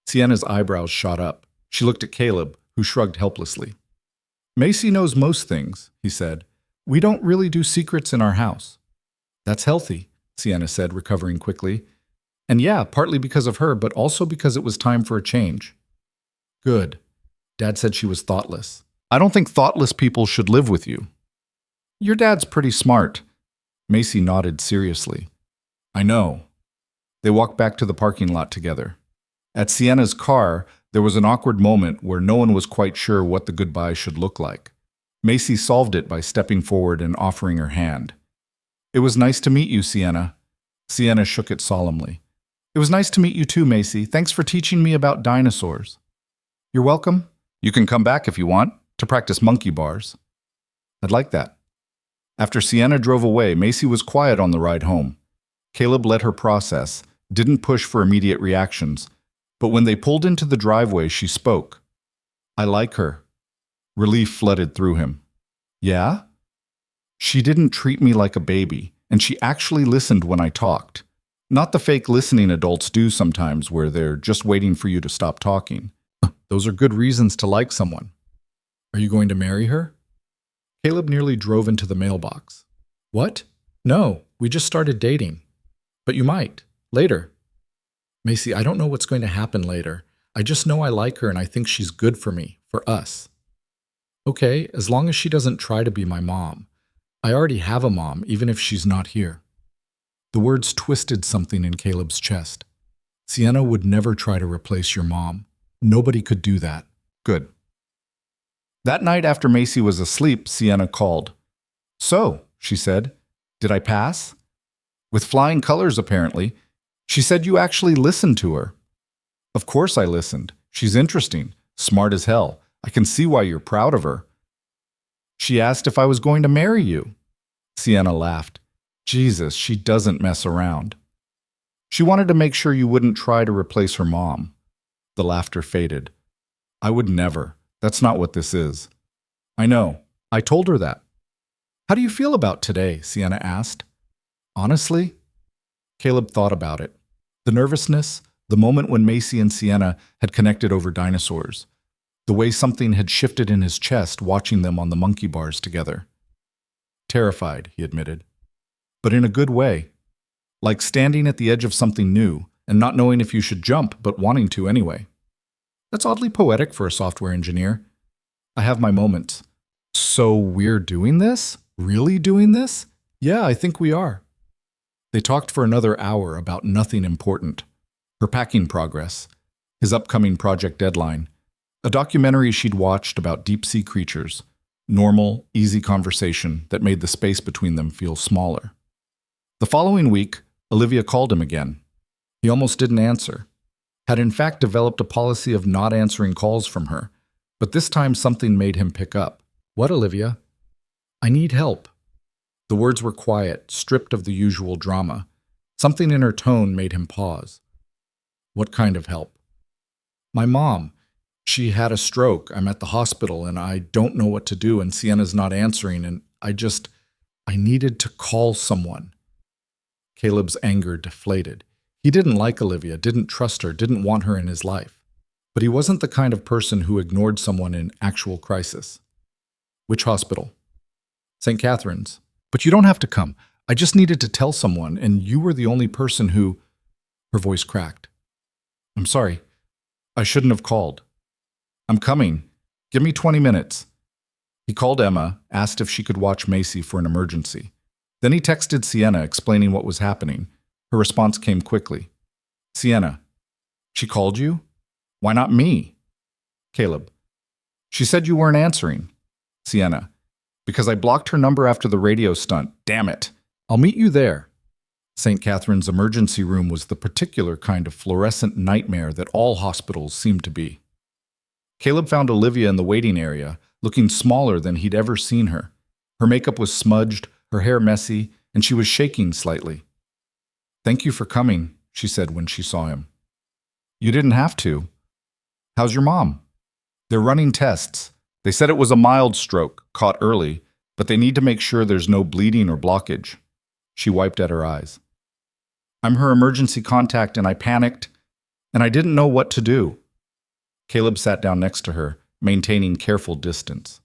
Sienna's eyebrows shot up. She looked at Caleb, who shrugged helplessly. Macy knows most things, he said. We don't really do secrets in our house. That's healthy, Sienna said, recovering quickly. And yeah, partly because of her, but also because it was time for a change. Good. Dad said she was thoughtless. I don't think thoughtless people should live with you. Your dad's pretty smart. Macy nodded seriously. I know. They walked back to the parking lot together. At Sienna's car, there was an awkward moment where no one was quite sure what the goodbye should look like. Macy solved it by stepping forward and offering her hand. It was nice to meet you, Sienna. Sienna shook it solemnly. It was nice to meet you too, Macy. Thanks for teaching me about dinosaurs. You're welcome. You can come back if you want, to practice monkey bars. I'd like that. After Sienna drove away, Macy was quiet on the ride home. Caleb let her process, didn't push for immediate reactions, but when they pulled into the driveway, she spoke. I like her. Relief flooded through him. Yeah? She didn't treat me like a baby, and she actually listened when I talked. Not the fake listening adults do sometimes where they're just waiting for you to stop talking. Those are good reasons to like someone. Are you going to marry her? Caleb nearly drove into the mailbox. What? No, we just started dating. But you might. Later. Macy, I don't know what's going to happen later. I just know I like her and I think she's good for me, for us. Okay, as long as she doesn't try to be my mom. I already have a mom, even if she's not here. The words twisted something in Caleb's chest. Sienna would never try to replace your mom. Nobody could do that. Good. That night after Macy was asleep, Sienna called. So, she said, did I pass? With flying colors, apparently. She said you actually listened to her. Of course I listened. She's interesting, smart as hell. I can see why you're proud of her. She asked if I was going to marry you. Sienna laughed. Jesus, she doesn't mess around. She wanted to make sure you wouldn't try to replace her mom. The laughter faded. I would never. That's not what this is. I know. I told her that. How do you feel about today? Sienna asked. Honestly? Caleb thought about it. The nervousness, the moment when Macy and Sienna had connected over dinosaurs, the way something had shifted in his chest watching them on the monkey bars together. Terrified, he admitted. But in a good way. Like standing at the edge of something new and not knowing if you should jump, but wanting to anyway. That's oddly poetic for a software engineer. I have my moments. So we're doing this? Really doing this? Yeah, I think we are. They talked for another hour about nothing important. Her packing progress, his upcoming project deadline, a documentary she'd watched about deep-sea creatures, normal, easy conversation that made the space between them feel smaller. The following week, Olivia called him again. He almost didn't answer. Had in fact developed a policy of not answering calls from her, but this time something made him pick up. What, Olivia? I need help. The words were quiet, stripped of the usual drama. Something in her tone made him pause. What kind of help? My mom. She had a stroke. I'm at the hospital and I don't know what to do and Sienna's not answering and I needed to call someone. Caleb's anger deflated. He didn't like Olivia, didn't trust her, didn't want her in his life. But he wasn't the kind of person who ignored someone in actual crisis. Which hospital? St. Catherine's. But you don't have to come. I just needed to tell someone, and you were the only person who... Her voice cracked. I'm sorry. I shouldn't have called. I'm coming. Give me 20 minutes. He called Emma, asked if she could watch Macy for an emergency. Then he texted Sienna explaining what was happening. Her response came quickly. Sienna. She called you? Why not me? Caleb. She said you weren't answering. Sienna. Because I blocked her number after the radio stunt. Damn it. I'll meet you there. St. Catherine's emergency room was the particular kind of fluorescent nightmare that all hospitals seemed to be. Caleb found Olivia in the waiting area, looking smaller than he'd ever seen her. Her makeup was smudged, her hair messy, and she was shaking slightly. Thank you for coming, she said when she saw him. You didn't have to. How's your mom? They're running tests. They said it was a mild stroke, caught early, but they need to make sure there's no bleeding or blockage. She wiped at her eyes. I'm her emergency contact and I panicked, and I didn't know what to do. Caleb sat down next to her, maintaining careful distance.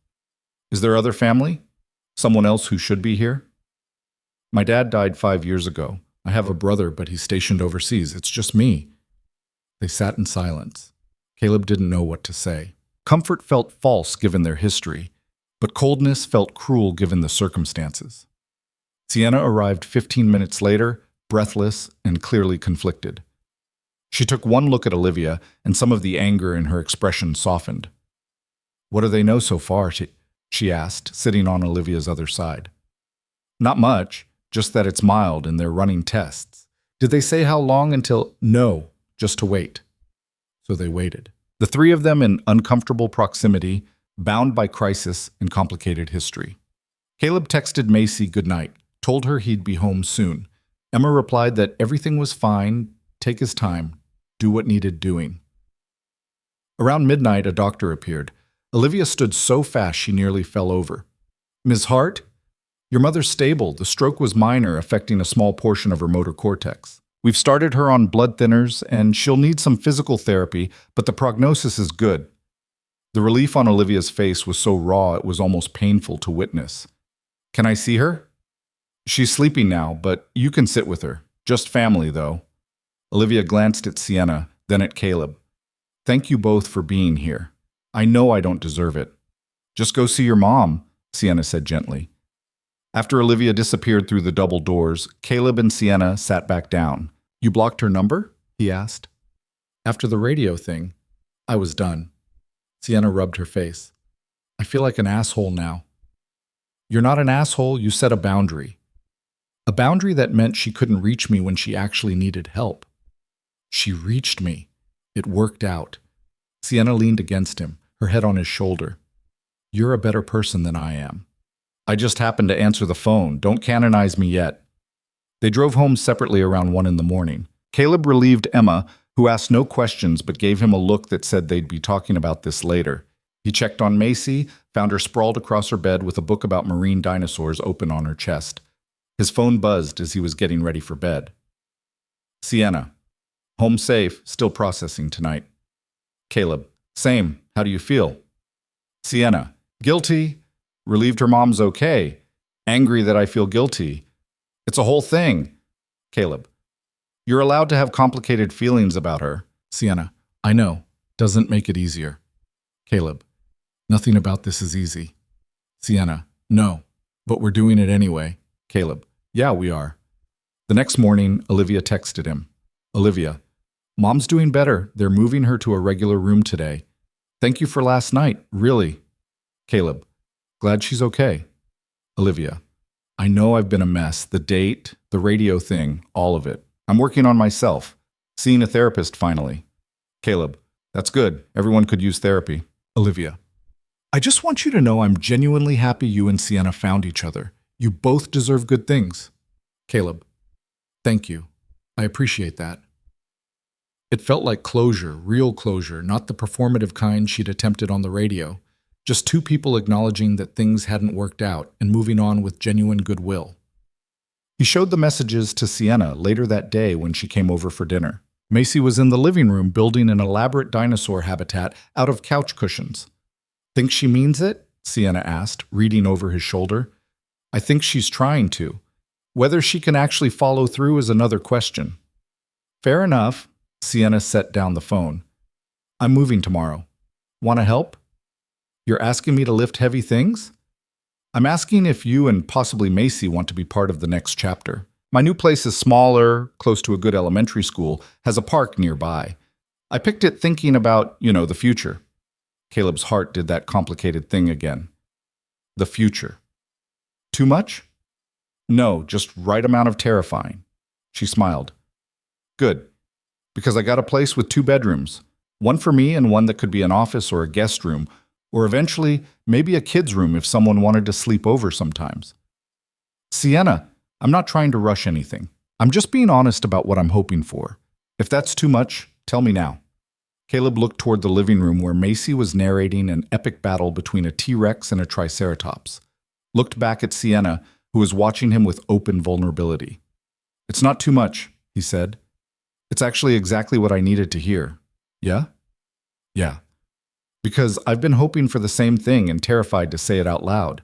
Is there other family? Someone else who should be here? My dad died 5 years ago. I have a brother, but he's stationed overseas. It's just me. They sat in silence. Caleb didn't know what to say. Comfort felt false given their history, but coldness felt cruel given the circumstances. Sienna arrived 15 minutes later, breathless and clearly conflicted. She took one look at Olivia, and some of the anger in her expression softened. What do they know so far? She asked, sitting on Olivia's other side. Not much, just that it's mild and they're running tests. Did they say how long until... No, just to wait. So they waited. The three of them in uncomfortable proximity, bound by crisis and complicated history. Caleb texted Macy goodnight, told her he'd be home soon. Emma replied that everything was fine, take his time, do what needed doing. Around midnight, a doctor appeared. Olivia stood so fast she nearly fell over. Ms. Hart? Your mother's stable. The stroke was minor, affecting a small portion of her motor cortex. We've started her on blood thinners, and she'll need some physical therapy, but the prognosis is good. The relief on Olivia's face was so raw it was almost painful to witness. Can I see her? She's sleeping now, but you can sit with her. Just family, though. Olivia glanced at Sienna, then at Caleb. Thank you both for being here. I know I don't deserve it. Just go see your mom, Sienna said gently. After Olivia disappeared through the double doors, Caleb and Sienna sat back down. You blocked her number? He asked. After the radio thing, I was done. Sienna rubbed her face. I feel like an asshole now. You're not an asshole, you set a boundary. A boundary that meant she couldn't reach me when she actually needed help. She reached me. It worked out. Sienna leaned against him, her head on his shoulder. You're a better person than I am. I just happened to answer the phone. Don't canonize me yet. They drove home separately around 1 a.m. Caleb relieved Emma, who asked no questions but gave him a look that said they'd be talking about this later. He checked on Macy, found her sprawled across her bed with a book about marine dinosaurs open on her chest. His phone buzzed as he was getting ready for bed. Sienna. Home safe, still processing tonight. Caleb. Same. How do you feel? Sienna. Guilty. Relieved her mom's okay. Angry that I feel guilty. It's a whole thing. Caleb. You're allowed to have complicated feelings about her. Sienna. I know. Doesn't make it easier. Caleb. Nothing about this is easy. Sienna. No. But we're doing it anyway. Caleb. Yeah, we are. The next morning, Olivia texted him. Olivia. Mom's doing better. They're moving her to a regular room today. Thank you for last night, really. Caleb. Glad she's okay. Olivia. I know I've been a mess. The date, the radio thing, all of it. I'm working on myself. Seeing a therapist finally. Caleb. That's good. Everyone could use therapy. Olivia. I just want you to know I'm genuinely happy you and Sienna found each other. You both deserve good things. Caleb. Thank you. I appreciate that. It felt like closure, real closure, not the performative kind she'd attempted on the radio. Just two people acknowledging that things hadn't worked out and moving on with genuine goodwill. He showed the messages to Sienna later that day when she came over for dinner. Macy was in the living room building an elaborate dinosaur habitat out of couch cushions. Think she means it? Sienna asked, reading over his shoulder. I think she's trying to. Whether she can actually follow through is another question. Fair enough. Sienna set down the phone. I'm moving tomorrow. Want to help? You're asking me to lift heavy things? I'm asking if you and possibly Macy want to be part of the next chapter. My new place is smaller, close to a good elementary school, has a park nearby. I picked it thinking about, the future. Caleb's heart did that complicated thing again. The future. Too much? No, just right amount of terrifying. She smiled. Good. Because I got a place with 2 bedrooms. One for me and one that could be an office or a guest room, or eventually maybe a kid's room if someone wanted to sleep over sometimes. Sienna, I'm not trying to rush anything. I'm just being honest about what I'm hoping for. If that's too much, tell me now. Caleb looked toward the living room where Macy was narrating an epic battle between a T-Rex and a Triceratops. Looked back at Sienna, who was watching him with open vulnerability. It's not too much, he said. It's actually exactly what I needed to hear. Yeah? Yeah. Because I've been hoping for the same thing and terrified to say it out loud.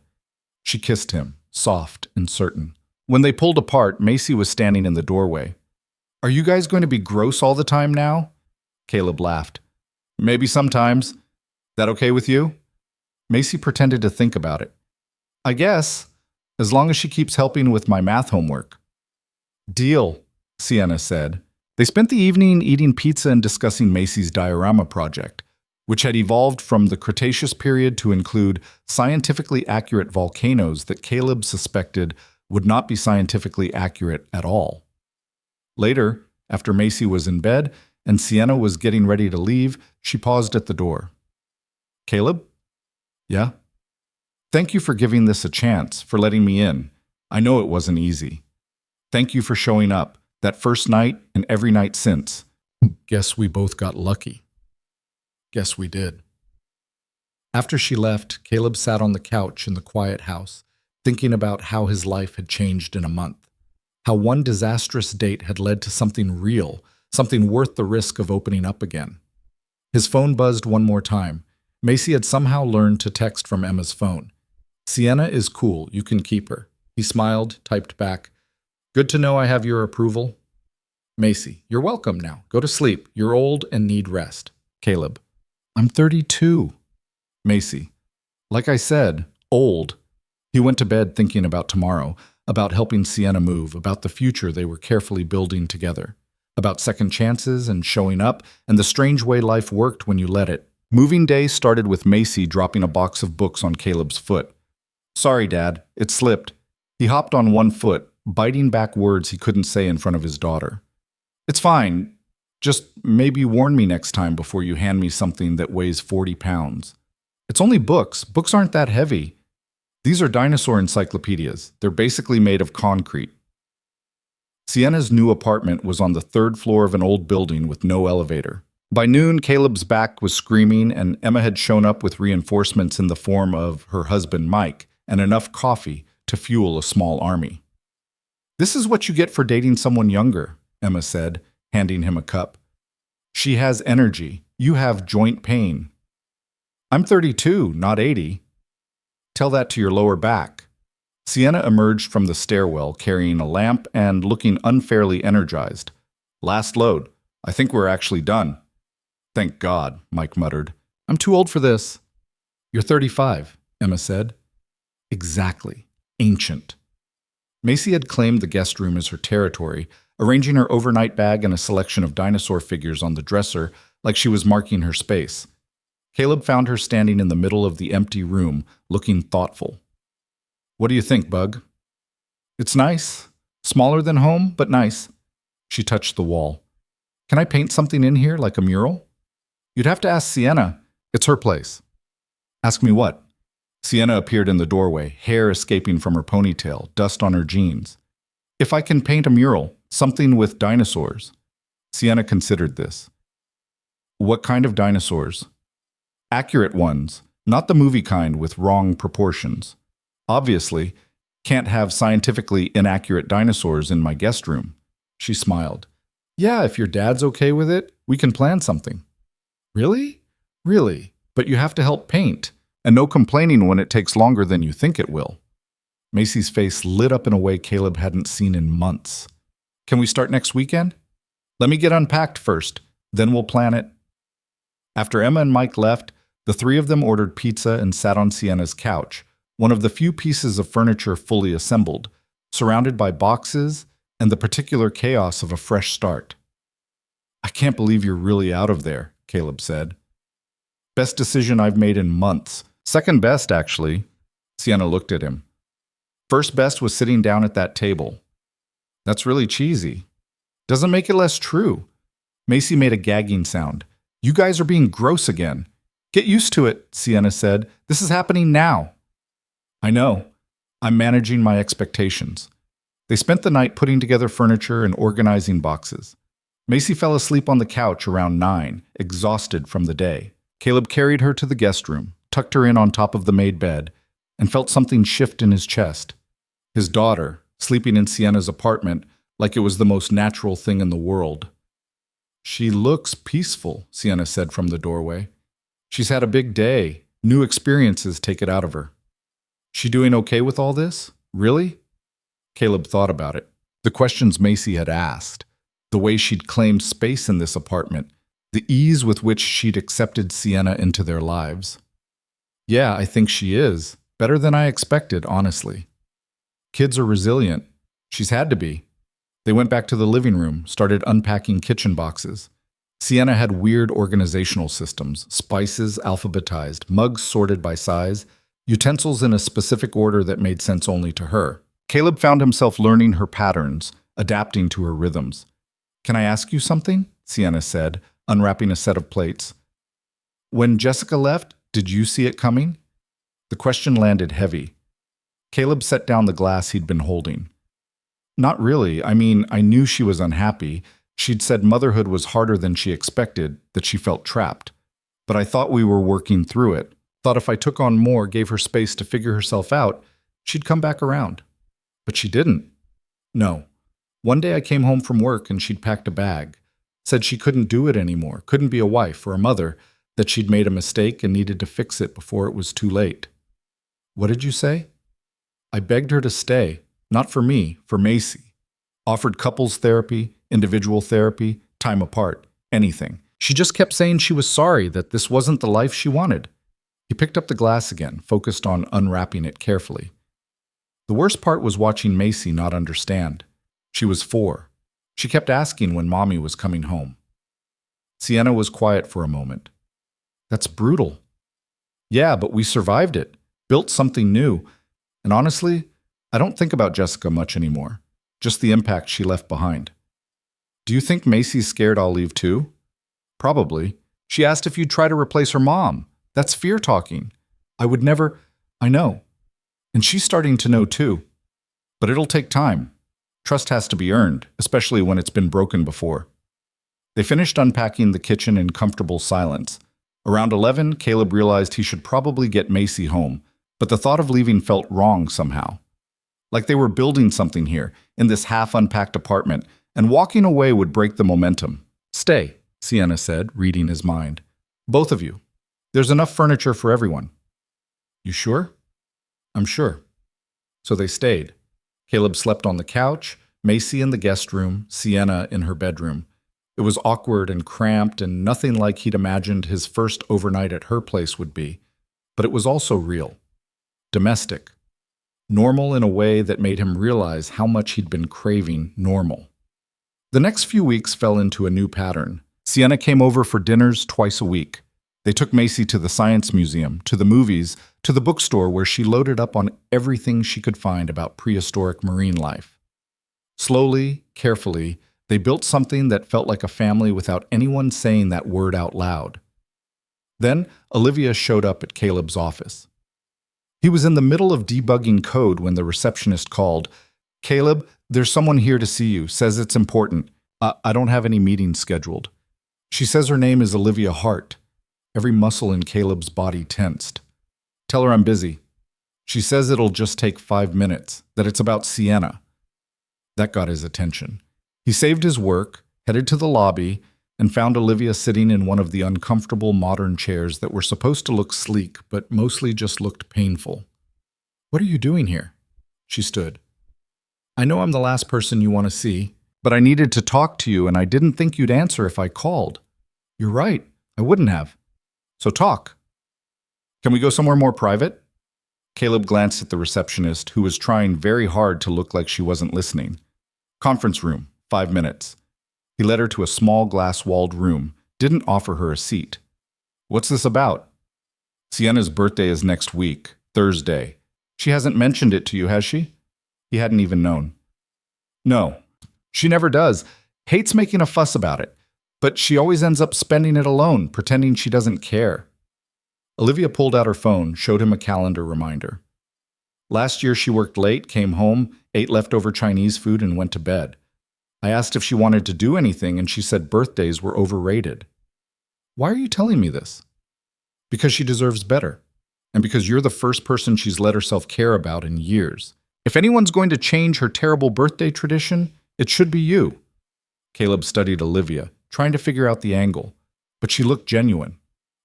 She kissed him, soft and certain. When they pulled apart, Macy was standing in the doorway. Are you guys going to be gross all the time now? Caleb laughed. Maybe sometimes. That okay with you? Macy pretended to think about it. I guess, as long as she keeps helping with my math homework. Deal, Sienna said. They spent the evening eating pizza and discussing Macy's diorama project, which had evolved from the Cretaceous period to include scientifically accurate volcanoes that Caleb suspected would not be scientifically accurate at all. Later, after Macy was in bed and Sienna was getting ready to leave, she paused at the door. Caleb? Yeah? Thank you for giving this a chance, for letting me in. I know it wasn't easy. Thank you for showing up, that first night and every night since. Guess we both got lucky. Guess we did. After she left, Caleb sat on the couch in the quiet house, thinking about how his life had changed in a month. How one disastrous date had led to something real, something worth the risk of opening up again. His phone buzzed one more time. Macy had somehow learned to text from Emma's phone. Sienna is cool, you can keep her. He smiled, typed back, Good to know I have your approval. Macy, you're welcome now. Go to sleep. You're old and need rest. Caleb, I'm 32. Macy, like I said, old. He went to bed thinking about tomorrow, about helping Sienna move, about the future they were carefully building together, about second chances and showing up, and the strange way life worked when you let it. Moving day started with Macy dropping a box of books on Caleb's foot. Sorry, Dad, it slipped. He hopped on one foot, biting back words he couldn't say in front of his daughter. It's fine. Just maybe warn me next time before you hand me something that weighs 40 pounds. It's only books. Books aren't that heavy. These are dinosaur encyclopedias. They're basically made of concrete. Sienna's new apartment was on the third floor of an old building with no elevator. By noon, Caleb's back was screaming, and Emma had shown up with reinforcements in the form of her husband Mike and enough coffee to fuel a small army. This is what you get for dating someone younger, Emma said, handing him a cup. She has energy. You have joint pain. I'm 32, not 80. Tell that to your lower back. Sienna emerged from the stairwell carrying a lamp and looking unfairly energized. Last load. I think we're actually done. Thank God, Mike muttered. I'm too old for this. You're 35, Emma said. Exactly. Ancient. Macy had claimed the guest room as her territory, arranging her overnight bag and a selection of dinosaur figures on the dresser like she was marking her space. Caleb found her standing in the middle of the empty room, looking thoughtful. What do you think, Bug? It's nice. Smaller than home, but nice. She touched the wall. Can I paint something in here, like a mural? You'd have to ask Sienna. It's her place. Ask me what? Sienna appeared in the doorway, hair escaping from her ponytail, dust on her jeans. If I can paint a mural, something with dinosaurs. Sienna considered this. What kind of dinosaurs? Accurate ones, not the movie kind with wrong proportions. Obviously, can't have scientifically inaccurate dinosaurs in my guest room. She smiled. Yeah, if your dad's okay with it, we can plan something. Really? Really, but you have to help paint, and no complaining when it takes longer than you think it will. Macy's face lit up in a way Caleb hadn't seen in months. Can we start next weekend? Let me get unpacked first, then we'll plan it. After Emma and Mike left, the three of them ordered pizza and sat on Sienna's couch, one of the few pieces of furniture fully assembled, surrounded by boxes and the particular chaos of a fresh start. I can't believe you're really out of there, Caleb said. Best decision I've made in months. Second best, actually. Sienna looked at him. First best was sitting down at that table. That's really cheesy. Doesn't make it less true. Macy made a gagging sound. You guys are being gross again. Get used to it, Sienna said. This is happening now. I know. I'm managing my expectations. They spent the night putting together furniture and organizing boxes. Macy fell asleep on the couch around 9, exhausted from the day. Caleb carried her to the guest room, tucked her in on top of the made bed, and felt something shift in his chest. His daughter, sleeping in Sienna's apartment like it was the most natural thing in the world. She looks peaceful, Sienna said from the doorway. She's had a big day. New experiences take it out of her. She doing okay with all this? Really? Caleb thought about it. The questions Macy had asked, the way she'd claimed space in this apartment, the ease with which she'd accepted Sienna into their lives. Yeah, I think she is. Better than I expected, honestly. Kids are resilient. She's had to be. They went back to the living room, started unpacking kitchen boxes. Sienna had weird organizational systems, spices alphabetized, mugs sorted by size, utensils in a specific order that made sense only to her. Caleb found himself learning her patterns, adapting to her rhythms. Can I ask you something? Sienna said, unwrapping a set of plates. When Jessica left, did you see it coming? The question landed heavy. Caleb set down the glass he'd been holding. Not really. I mean, I knew she was unhappy. She'd said motherhood was harder than she expected, that she felt trapped. But I thought we were working through it. Thought if I took on more, gave her space to figure herself out, she'd come back around. But she didn't. No. One day I came home from work and she'd packed a bag. Said she couldn't do it anymore, couldn't be a wife or a mother, that she'd made a mistake and needed to fix it before it was too late. What did you say? I begged her to stay. Not for me, for Macy. Offered couples therapy, individual therapy, time apart, anything. She just kept saying she was sorry, that this wasn't the life she wanted. He picked up the glass again, focused on unwrapping it carefully. The worst part was watching Macy not understand. She was 4. She kept asking when Mommy was coming home. Sienna was quiet for a moment. That's brutal. Yeah, but we survived it, built something new. And honestly, I don't think about Jessica much anymore, just the impact she left behind. Do you think Macy's scared I'll leave too? Probably. She asked if you'd try to replace her mom. That's fear talking. I would never. I know. And she's starting to know too. But it'll take time. Trust has to be earned, especially when it's been broken before. They finished unpacking the kitchen in comfortable silence. Around 11, Caleb realized he should probably get Macy home, but the thought of leaving felt wrong somehow. Like they were building something here, in this half-unpacked apartment, and walking away would break the momentum. Stay, Sienna said, reading his mind. Both of you. There's enough furniture for everyone. You sure? I'm sure. So they stayed. Caleb slept on the couch, Macy in the guest room, Sienna in her bedroom. It was awkward and cramped and nothing like he'd imagined his first overnight at her place would be. But it was also real. Domestic. Normal in a way that made him realize how much he'd been craving normal. The next few weeks fell into a new pattern. Sienna came over for dinners twice a week. They took Macy to the science museum, to the movies, to the bookstore where she loaded up on everything she could find about prehistoric marine life. Slowly, carefully, they built something that felt like a family without anyone saying that word out loud. Then, Olivia showed up at Caleb's office. He was in the middle of debugging code when the receptionist called. Caleb, there's someone here to see you, says it's important. I don't have any meetings scheduled. She says her name is Olivia Hart. Every muscle in Caleb's body tensed. Tell her I'm busy. She says it'll just take 5 minutes, that it's about Sienna. That got his attention. He saved his work, headed to the lobby, and found Olivia sitting in one of the uncomfortable modern chairs that were supposed to look sleek, but mostly just looked painful. What are you doing here? She stood. I know I'm the last person you want to see, but I needed to talk to you and I didn't think you'd answer if I called. You're right, I wouldn't have. So talk. Can we go somewhere more private? Caleb glanced at the receptionist, who was trying very hard to look like she wasn't listening. Conference room, 5 minutes. He led her to a small glass-walled room, didn't offer her a seat. What's this about? Sienna's birthday is next week, Thursday. She hasn't mentioned it to you, has she? He hadn't even known. No, she never does. Hates making a fuss about it. But she always ends up spending it alone, pretending she doesn't care. Olivia pulled out her phone, showed him a calendar reminder. Last year she worked late, came home, ate leftover Chinese food, and went to bed. I asked if she wanted to do anything, and she said birthdays were overrated. Why are you telling me this? Because she deserves better, and because you're the first person she's let herself care about in years. If anyone's going to change her terrible birthday tradition, it should be you. Caleb studied Olivia, trying to figure out the angle, but she looked genuine.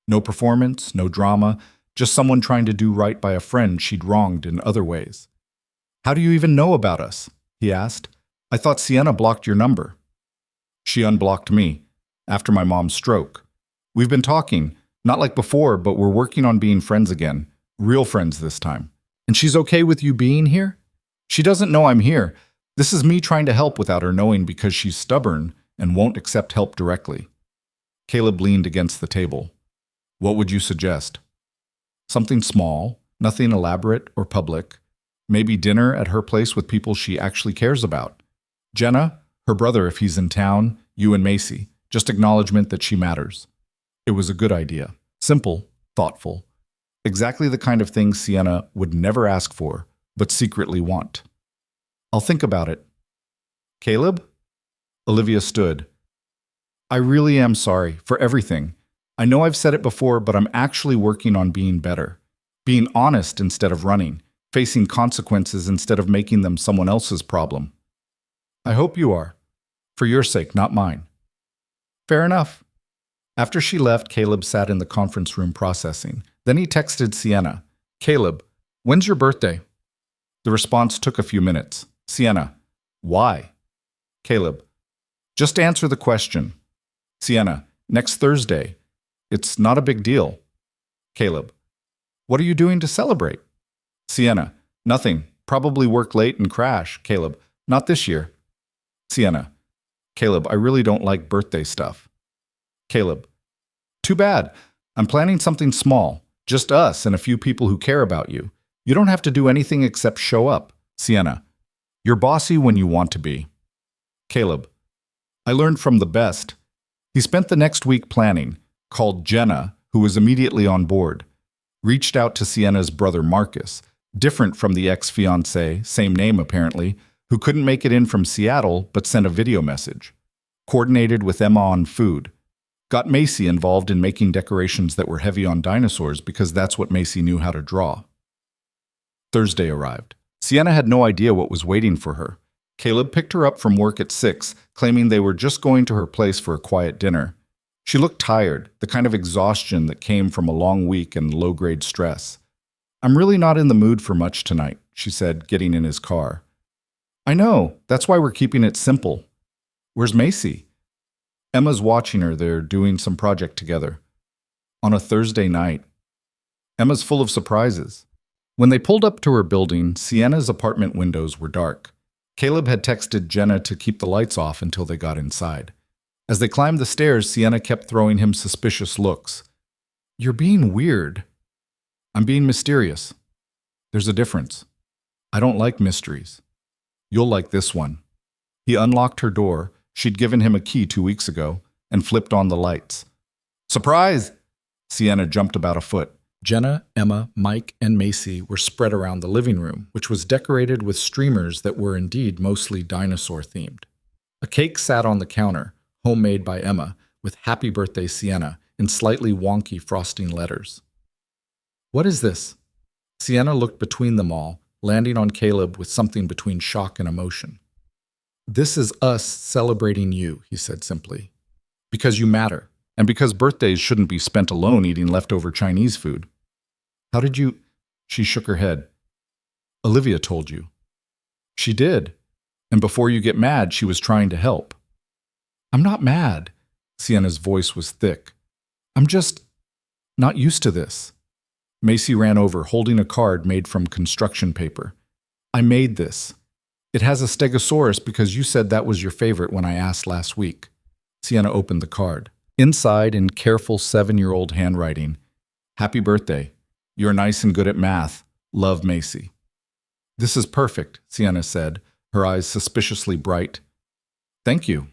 No performance, no drama, just someone trying to do right by a friend she'd wronged in other ways. How do you even know about us? He asked. I thought Sienna blocked your number. She unblocked me, after my mom's stroke. We've been talking, not like before, but we're working on being friends again, real friends this time. And she's okay with you being here? She doesn't know I'm here. This is me trying to help without her knowing because she's stubborn and won't accept help directly. Caleb leaned against the table. What would you suggest? Something small, nothing elaborate or public. Maybe dinner at her place with people she actually cares about. Jenna, her brother if he's in town, you and Macy. Just acknowledgement that she matters. It was a good idea. Simple, thoughtful. Exactly the kind of thing Sienna would never ask for, but secretly want. I'll think about it. Caleb? Olivia stood. I really am sorry for everything. I know I've said it before, but I'm actually working on being better. Being honest instead of running. Facing consequences instead of making them someone else's problem. I hope you are. For your sake, not mine. Fair enough. After she left, Caleb sat in the conference room processing. Then he texted Sienna. Caleb, when's your birthday? The response took a few minutes. Sienna, why? Caleb, Just answer the question. Sienna, next Thursday. It's not a big deal. Caleb, what are you doing to celebrate? Sienna, nothing. Probably work late and crash. Caleb, not this year. Sienna, Caleb, I really don't like birthday stuff. Caleb, too bad. I'm planning something small. Just us and a few people who care about you. You don't have to do anything except show up. Sienna, you're bossy when you want to be. Caleb, I learned from the best. He spent the next week planning, called Jenna, who was immediately on board, reached out to Sienna's brother Marcus, different from the ex-fiancé, same name apparently, who couldn't make it in from Seattle but sent a video message, coordinated with Emma on food, got Macy involved in making decorations that were heavy on dinosaurs because that's what Macy knew how to draw. Thursday arrived. Sienna had no idea what was waiting for her. Caleb picked her up from work at 6, claiming they were just going to her place for a quiet dinner. She looked tired, the kind of exhaustion that came from a long week and low-grade stress. I'm really not in the mood for much tonight, she said, getting in his car. I know, that's why we're keeping it simple. Where's Macy? Emma's watching her. They're doing some project together. On a Thursday night. Emma's full of surprises. When they pulled up to her building, Sienna's apartment windows were dark. Caleb had texted Jenna to keep the lights off until they got inside. As they climbed the stairs, Sienna kept throwing him suspicious looks. You're being weird. I'm being mysterious. There's a difference. I don't like mysteries. You'll like this one. He unlocked her door. She'd given him a key 2 weeks ago and flipped on the lights. Surprise! Sienna jumped about a foot. Jenna, Emma, Mike, and Macy were spread around the living room, which was decorated with streamers that were indeed mostly dinosaur-themed. A cake sat on the counter, homemade by Emma, with Happy Birthday Sienna in slightly wonky frosting letters. What is this? Sienna looked between them all, landing on Caleb with something between shock and emotion. This is us celebrating you, he said simply. Because you matter, and because birthdays shouldn't be spent alone eating leftover Chinese food. How did you... She shook her head. Olivia told you. She did. And before you get mad, she was trying to help. I'm not mad. Sienna's voice was thick. I'm just not used to this. Macy ran over, holding a card made from construction paper. I made this. It has a stegosaurus because you said that was your favorite when I asked last week. Sienna opened the card. Inside, in careful 7-year-old handwriting, Happy birthday. You're nice and good at math. Love, Macy. This is perfect, Sienna said, her eyes suspiciously bright. Thank you.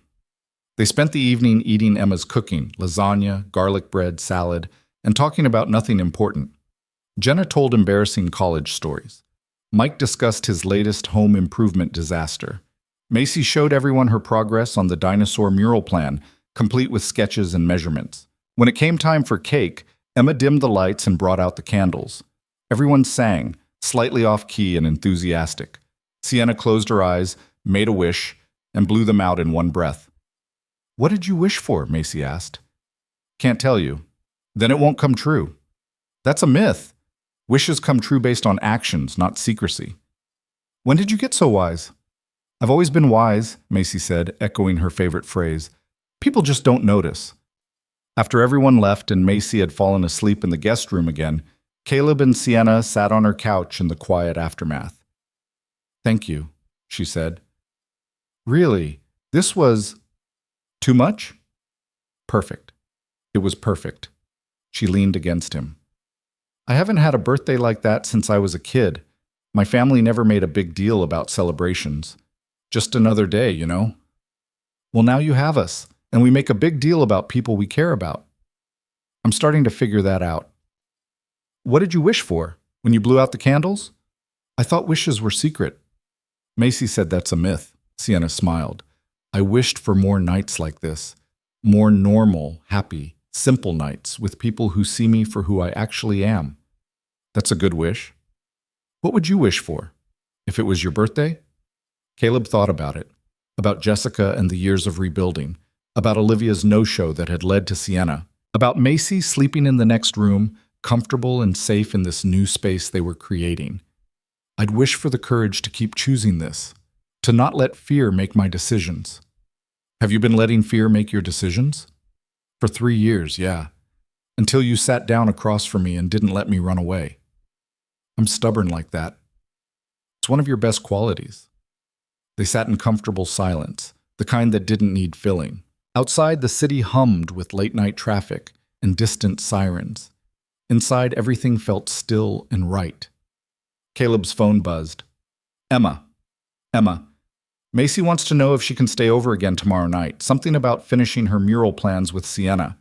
They spent the evening eating Emma's cooking, lasagna, garlic bread, salad, and talking about nothing important. Jenna told embarrassing college stories. Mike discussed his latest home improvement disaster. Macy showed everyone her progress on the dinosaur mural plan, complete with sketches and measurements. When it came time for cake, Emma dimmed the lights and brought out the candles. Everyone sang, slightly off-key and enthusiastic. Sienna closed her eyes, made a wish, and blew them out in one breath. What did you wish for? Macy asked. Can't tell you. Then it won't come true. That's a myth. Wishes come true based on actions, not secrecy. When did you get so wise? I've always been wise, Macy said, echoing her favorite phrase. People just don't notice. After everyone left and Macy had fallen asleep in the guest room again, Caleb and Sienna sat on her couch in the quiet aftermath. Thank you, she said. Really, this was too much? Perfect. It was perfect. She leaned against him. I haven't had a birthday like that since I was a kid. My family never made a big deal about celebrations. Just another day, you know? Well, now you have us, and we make a big deal about people we care about. I'm starting to figure that out. What did you wish for when you blew out the candles? I thought wishes were secret. Macy said that's a myth. Sienna smiled. I wished for more nights like this. More normal, happy, simple nights with people who see me for who I actually am. That's a good wish. What would you wish for? If it was your birthday? Caleb thought about it. About Jessica and the years of rebuilding. About Olivia's no-show that had led to Sienna. About Macy sleeping in the next room, comfortable and safe in this new space they were creating. I'd wish for the courage to keep choosing this. To not let fear make my decisions. Have you been letting fear make your decisions? For 3 years, yeah. Until you sat down across from me and didn't let me run away. I'm stubborn like that. It's one of your best qualities. They sat in comfortable silence, the kind that didn't need filling. Outside, the city hummed with late-night traffic and distant sirens. Inside, everything felt still and right. Caleb's phone buzzed. Emma. Macy wants to know if she can stay over again tomorrow night. Something about finishing her mural plans with Sienna.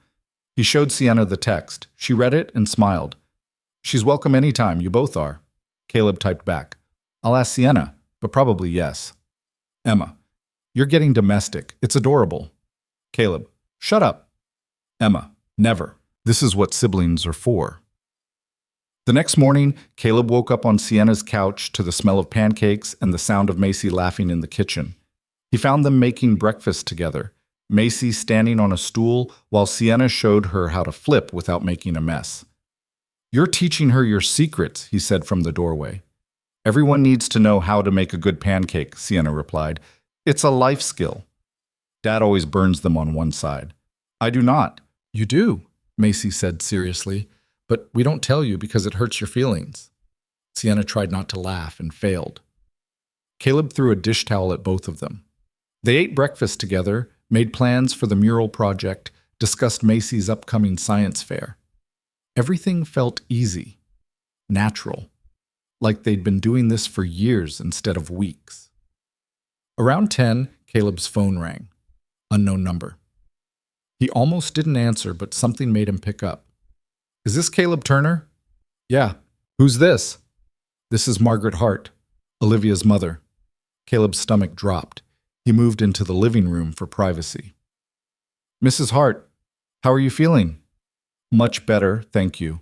He showed Sienna the text. She read it and smiled. She's welcome anytime, you both are. Caleb typed back. I'll ask Sienna, but probably yes. Emma. You're getting domestic. It's adorable. Caleb. Shut up. Emma. Never. This is what siblings are for. The next morning, Caleb woke up on Sienna's couch to the smell of pancakes and the sound of Macy laughing in the kitchen. He found them making breakfast together, Macy standing on a stool while Sienna showed her how to flip without making a mess. You're teaching her your secrets, he said from the doorway. Everyone needs to know how to make a good pancake, Sienna replied. It's a life skill. Dad always burns them on one side. I do not. You do, Macy said seriously. But we don't tell you because it hurts your feelings. Sienna tried not to laugh and failed. Caleb threw a dish towel at both of them. They ate breakfast together, made plans for the mural project, discussed Macy's upcoming science fair. Everything felt easy, natural, like they'd been doing this for years instead of weeks. Around 10, Caleb's phone rang. Unknown number. He almost didn't answer, but something made him pick up. Is this Caleb Turner? Yeah. Who's this? This is Margaret Hart, Olivia's mother. Caleb's stomach dropped. He moved into the living room for privacy. Mrs. Hart, how are you feeling? Much better, thank you.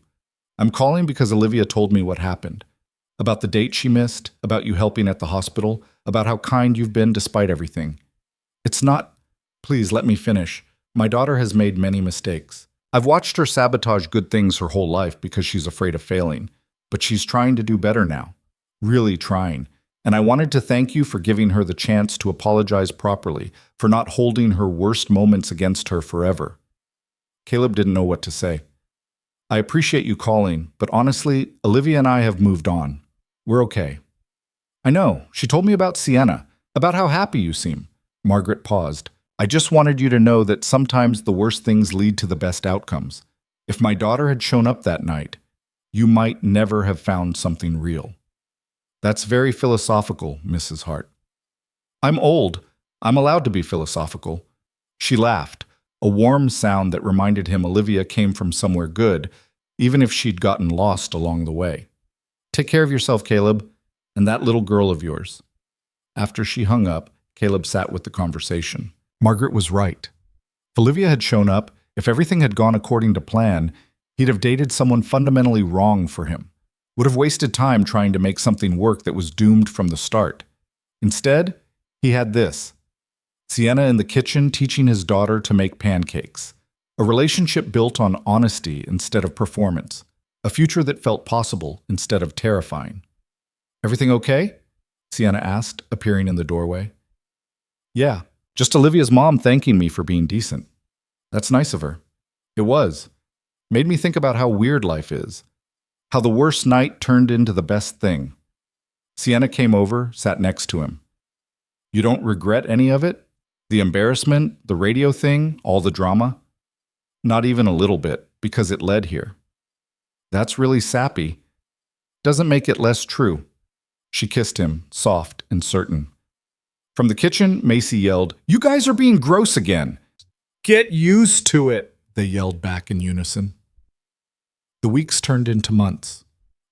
I'm calling because Olivia told me what happened. About the date she missed, about you helping at the hospital, about how kind you've been despite everything. It's not... Please, let me finish. My daughter has made many mistakes. I've watched her sabotage good things her whole life because she's afraid of failing, but she's trying to do better now. Really trying. And I wanted to thank you for giving her the chance to apologize properly, for not holding her worst moments against her forever. Caleb didn't know what to say. I appreciate you calling, but honestly, Olivia and I have moved on. We're okay. I know. She told me about Sienna, about how happy you seem. Margaret paused. I just wanted you to know that sometimes the worst things lead to the best outcomes. If my daughter had shown up that night, you might never have found something real. That's very philosophical, Mrs. Hart. I'm old. I'm allowed to be philosophical. She laughed, a warm sound that reminded him Olivia came from somewhere good, even if she'd gotten lost along the way. Take care of yourself, Caleb, and that little girl of yours. After she hung up, Caleb sat with the conversation. Margaret was right. If Olivia had shown up, if everything had gone according to plan, he'd have dated someone fundamentally wrong for him, would have wasted time trying to make something work that was doomed from the start. Instead, he had this. Sienna in the kitchen teaching his daughter to make pancakes. A relationship built on honesty instead of performance. A future that felt possible instead of terrifying. Everything okay? Sienna asked, appearing in the doorway. Yeah. Just Olivia's mom thanking me for being decent. That's nice of her. It was. Made me think about how weird life is. How the worst night turned into the best thing. Sienna came over, sat next to him. You don't regret any of it? The embarrassment, the radio thing, all the drama? Not even a little bit, because it led here. That's really sappy. Doesn't make it less true. She kissed him, soft and certain. From the kitchen, Macy yelled, You guys are being gross again. Get used to it, they yelled back in unison. The weeks turned into months.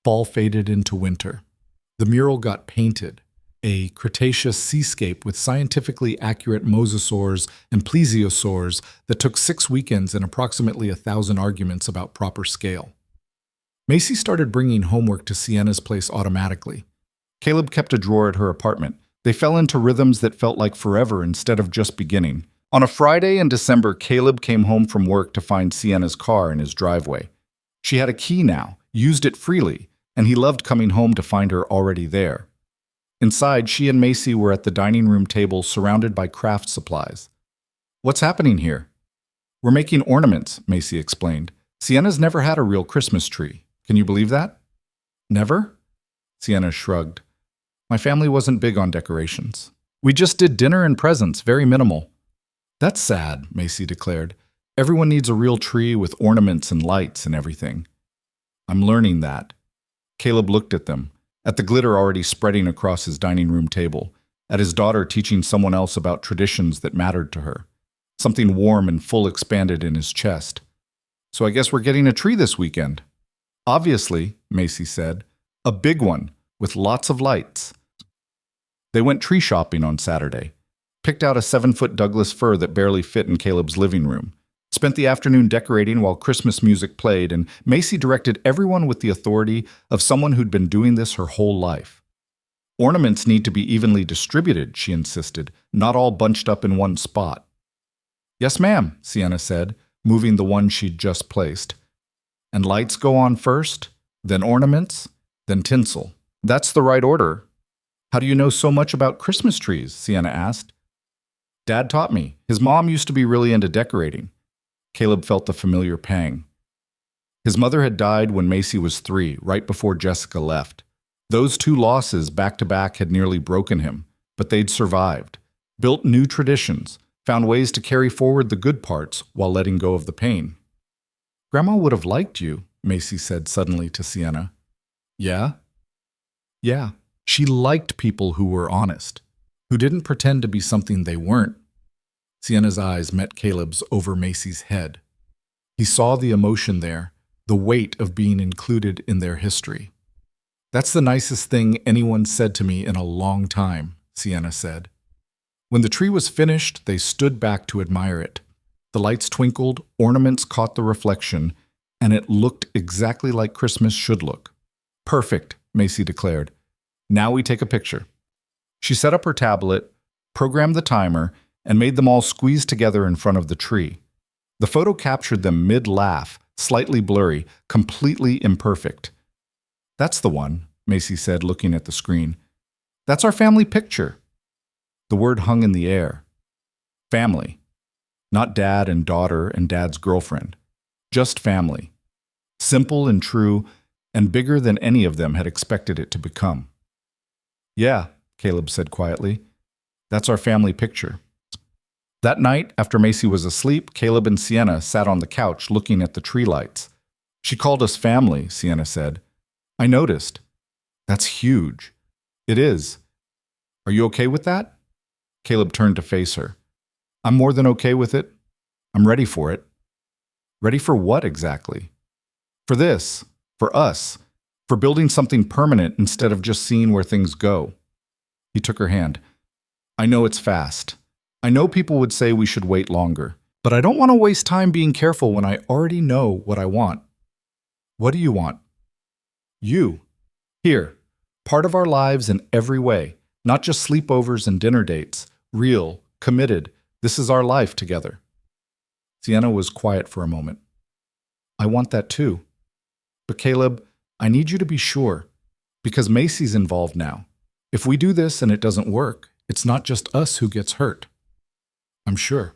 Fall faded into winter. The mural got painted, a Cretaceous seascape with scientifically accurate mosasaurs and plesiosaurs that took 6 weekends and approximately 1,000 arguments about proper scale. Macy started bringing homework to Sienna's place automatically. Caleb kept a drawer at her apartment. They fell into rhythms that felt like forever instead of just beginning. On a Friday in December, Caleb came home from work to find Sienna's car in his driveway. She had a key now, used it freely, and he loved coming home to find her already there. Inside, she and Macy were at the dining room table surrounded by craft supplies. What's happening here? We're making ornaments, Macy explained. Sienna's never had a real Christmas tree. Can you believe that? Never? Sienna shrugged. My family wasn't big on decorations. We just did dinner and presents, very minimal. That's sad, Macy declared. Everyone needs a real tree with ornaments and lights and everything. I'm learning that. Caleb looked at them, at the glitter already spreading across his dining room table, at his daughter teaching someone else about traditions that mattered to her. Something warm and full expanded in his chest. So I guess we're getting a tree this weekend. Obviously, Macy said. A big one, with lots of lights. They went tree shopping on Saturday, picked out a 7-foot Douglas fir that barely fit in Caleb's living room, spent the afternoon decorating while Christmas music played, and Macy directed everyone with the authority of someone who'd been doing this her whole life. Ornaments need to be evenly distributed, she insisted, not all bunched up in one spot. Yes, ma'am, Sienna said, moving the one she'd just placed. And lights go on first, then ornaments, then tinsel. That's the right order. How do you know so much about Christmas trees? Sienna asked. Dad taught me. His mom used to be really into decorating. Caleb felt the familiar pang. His mother had died when Macy was 3, right before Jessica left. Those 2 losses back to back had nearly broken him, but they'd survived, built new traditions, found ways to carry forward the good parts while letting go of the pain. Grandma would have liked you, Macy said suddenly to Sienna. Yeah? Yeah, she liked people who were honest, who didn't pretend to be something they weren't. Sienna's eyes met Caleb's over Macy's head. He saw the emotion there, the weight of being included in their history. That's the nicest thing anyone said to me in a long time, Sienna said. When the tree was finished, they stood back to admire it. The lights twinkled, ornaments caught the reflection, and it looked exactly like Christmas should look. Perfect, Macy declared. Now we take a picture. She set up her tablet, programmed the timer, and made them all squeeze together in front of the tree. The photo captured them mid-laugh, slightly blurry, completely imperfect. That's the one, Macy said, looking at the screen. That's our family picture. The word hung in the air. Family. Not dad and daughter and dad's girlfriend. Just family. Simple and true, and bigger than any of them had expected it to become. Yeah, Caleb said quietly. That's our family picture. That night, after Macy was asleep, Caleb and Sienna sat on the couch looking at the tree lights. She called us family, Sienna said. I noticed. That's huge. It is. Are you okay with that? Caleb turned to face her. I'm more than okay with it. I'm ready for it. Ready for what exactly? For this. For us. For building something permanent instead of just seeing where things go. He took her hand. I know it's fast. I know people would say we should wait longer, but I don't want to waste time being careful when I already know what I want. What do you want? You. Here. Part of our lives in every way, not just sleepovers and dinner dates. Real, committed. This is our life together. Sienna was quiet for a moment. I want that too. But Caleb, I need you to be sure, because Macy's involved now. If we do this and it doesn't work, it's not just us who gets hurt. I'm sure.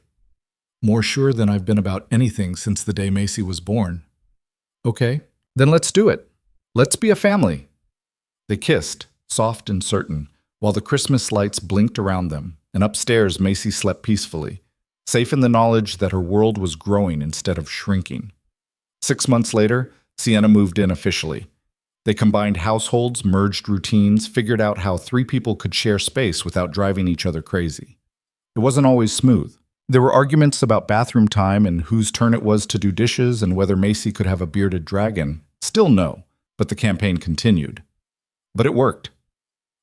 More sure than I've been about anything since the day Macy was born. Okay, then let's do it. Let's be a family. They kissed, soft and certain, while the Christmas lights blinked around them, and upstairs Macy slept peacefully, safe in the knowledge that her world was growing instead of shrinking. 6 months later, Sienna moved in officially. They combined households, merged routines, figured out how 3 people could share space without driving each other crazy. It wasn't always smooth. There were arguments about bathroom time and whose turn it was to do dishes and whether Macy could have a bearded dragon. Still no, but the campaign continued. But it worked.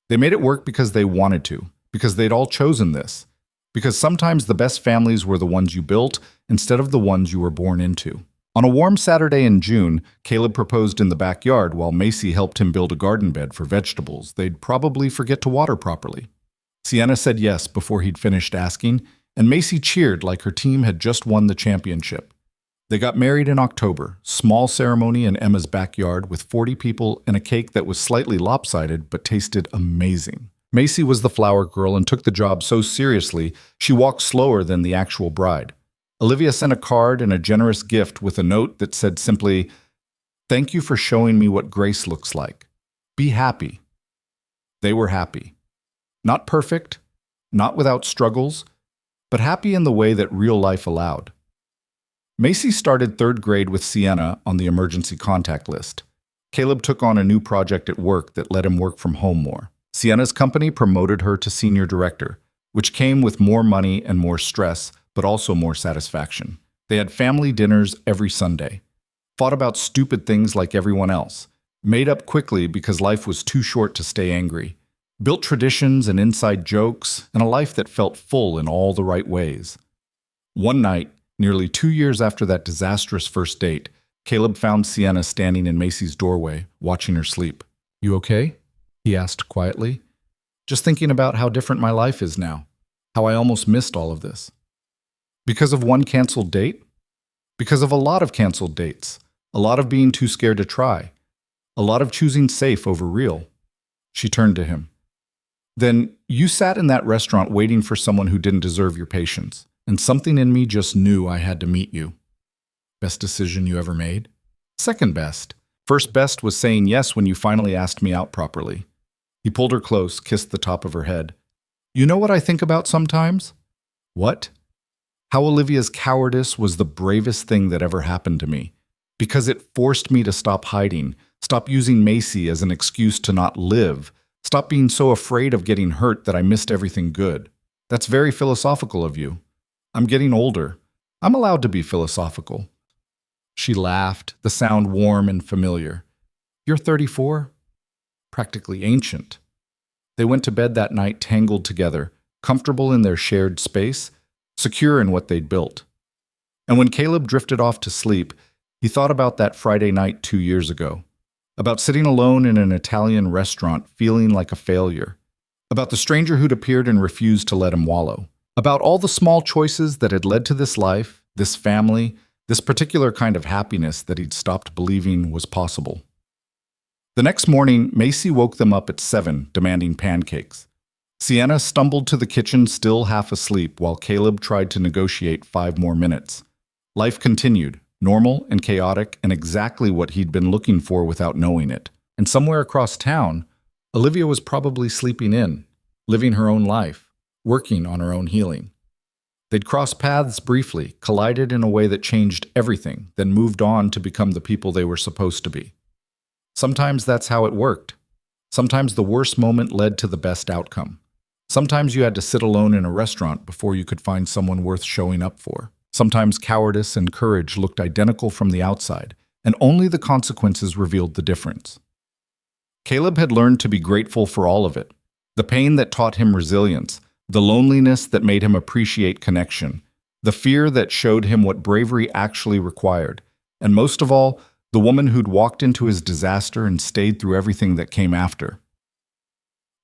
They made it work because they wanted to, because they'd all chosen this, because sometimes the best families were the ones you built instead of the ones you were born into. On a warm Saturday in June, Caleb proposed in the backyard while Macy helped him build a garden bed for vegetables they'd probably forget to water properly. Sienna said yes before he'd finished asking, and Macy cheered like her team had just won the championship. They got married in October, small ceremony in Emma's backyard with 40 people and a cake that was slightly lopsided but tasted amazing. Macy was the flower girl and took the job so seriously she walked slower than the actual bride. Olivia sent a card and a generous gift with a note that said simply, "Thank you for showing me what grace looks like. Be happy." They were happy. Not perfect, not without struggles, but happy in the way that real life allowed. Macy started third grade with Sienna on the emergency contact list. Caleb took on a new project at work that let him work from home more. Sienna's company promoted her to senior director, which came with more money and more stress, but also more satisfaction. They had family dinners every Sunday, fought about stupid things like everyone else, made up quickly because life was too short to stay angry, built traditions and inside jokes, and a life that felt full in all the right ways. One night, nearly 2 years after that disastrous first date, Caleb found Sienna standing in Macy's doorway, watching her sleep. "You okay?" he asked quietly. "Just thinking about how different my life is now, how I almost missed all of this." Because of one canceled date? Because of a lot of canceled dates, a lot of being too scared to try, a lot of choosing safe over real. She turned to him. "Then you sat in that restaurant waiting for someone who didn't deserve your patience, and something in me just knew I had to meet you. Best decision you ever made? Second best. First best was saying yes when you finally asked me out properly." He pulled her close, kissed the top of her head. "You know what I think about sometimes?" "What?" "How Olivia's cowardice was the bravest thing that ever happened to me, because it forced me to stop hiding, stop using Macy as an excuse to not live, stop being so afraid of getting hurt that I missed everything good. That's very philosophical of you. I'm getting older. I'm allowed to be philosophical." She laughed, the sound warm and familiar. "You're 34? Practically ancient." They went to bed that night tangled together, comfortable in their shared space, secure in what they'd built. And when Caleb drifted off to sleep, he thought about that Friday night 2 years ago, about sitting alone in an Italian restaurant feeling like a failure, about the stranger who'd appeared and refused to let him wallow, about all the small choices that had led to this life, this family, this particular kind of happiness that he'd stopped believing was possible. The next morning, Macy woke them up at 7, demanding pancakes. Sienna stumbled to the kitchen still half asleep while Caleb tried to negotiate 5 more minutes. Life continued, normal and chaotic and exactly what he'd been looking for without knowing it. And somewhere across town, Olivia was probably sleeping in, living her own life, working on her own healing. They'd crossed paths briefly, collided in a way that changed everything, then moved on to become the people they were supposed to be. Sometimes that's how it worked. Sometimes the worst moment led to the best outcome. Sometimes you had to sit alone in a restaurant before you could find someone worth showing up for. Sometimes cowardice and courage looked identical from the outside, and only the consequences revealed the difference. Caleb had learned to be grateful for all of it. The pain that taught him resilience, the loneliness that made him appreciate connection, the fear that showed him what bravery actually required, and most of all, the woman who'd walked into his disaster and stayed through everything that came after.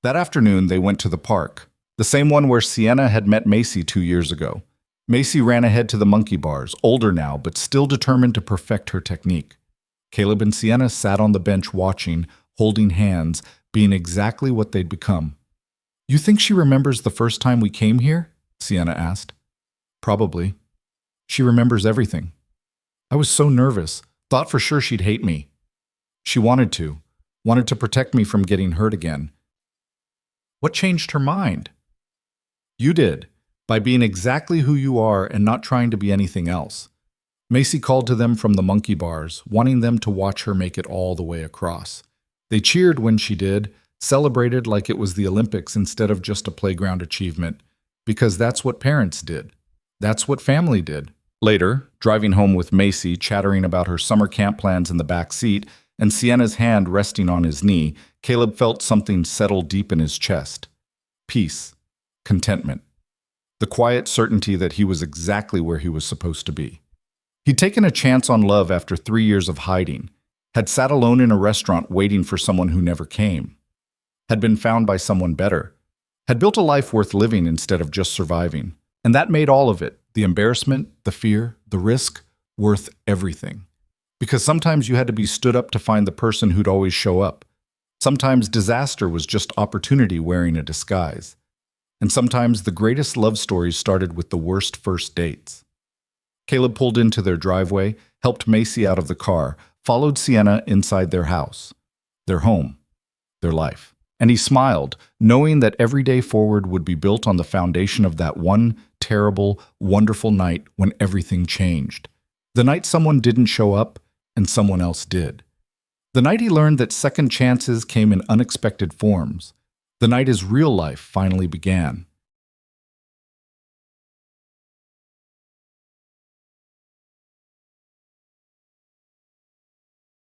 That afternoon, they went to the park, the same one where Sienna had met Macy 2 years ago. Macy ran ahead to the monkey bars, older now, but still determined to perfect her technique. Caleb and Sienna sat on the bench watching, holding hands, being exactly what they'd become. "You think she remembers the first time we came here?" Sienna asked. "Probably. She remembers everything. I was so nervous, thought for sure she'd hate me. She wanted to protect me from getting hurt again." "What changed her mind?" "You did, by being exactly who you are and not trying to be anything else." Macy called to them from the monkey bars, wanting them to watch her make it all the way across. They cheered when she did, celebrated like it was the Olympics instead of just a playground achievement, because that's what parents did. That's what family did. Later, driving home with Macy, chattering about her summer camp plans in the back seat, and Sienna's hand resting on his knee, Caleb felt something settle deep in his chest. Peace. Contentment. The quiet certainty that he was exactly where he was supposed to be. He'd taken a chance on love after 3 years of hiding, had sat alone in a restaurant waiting for someone who never came, had been found by someone better, had built a life worth living instead of just surviving. And that made all of it, the embarrassment, the fear, the risk, worth everything. Because sometimes you had to be stood up to find the person who'd always show up. Sometimes disaster was just opportunity wearing a disguise. And sometimes the greatest love stories started with the worst first dates. Caleb pulled into their driveway, helped Macy out of the car, followed Sienna inside their house, their home, their life. And he smiled, knowing that every day forward would be built on the foundation of that one terrible, wonderful night when everything changed. The night someone didn't show up and someone else did. The night he learned that second chances came in unexpected forms. The night his real life finally began.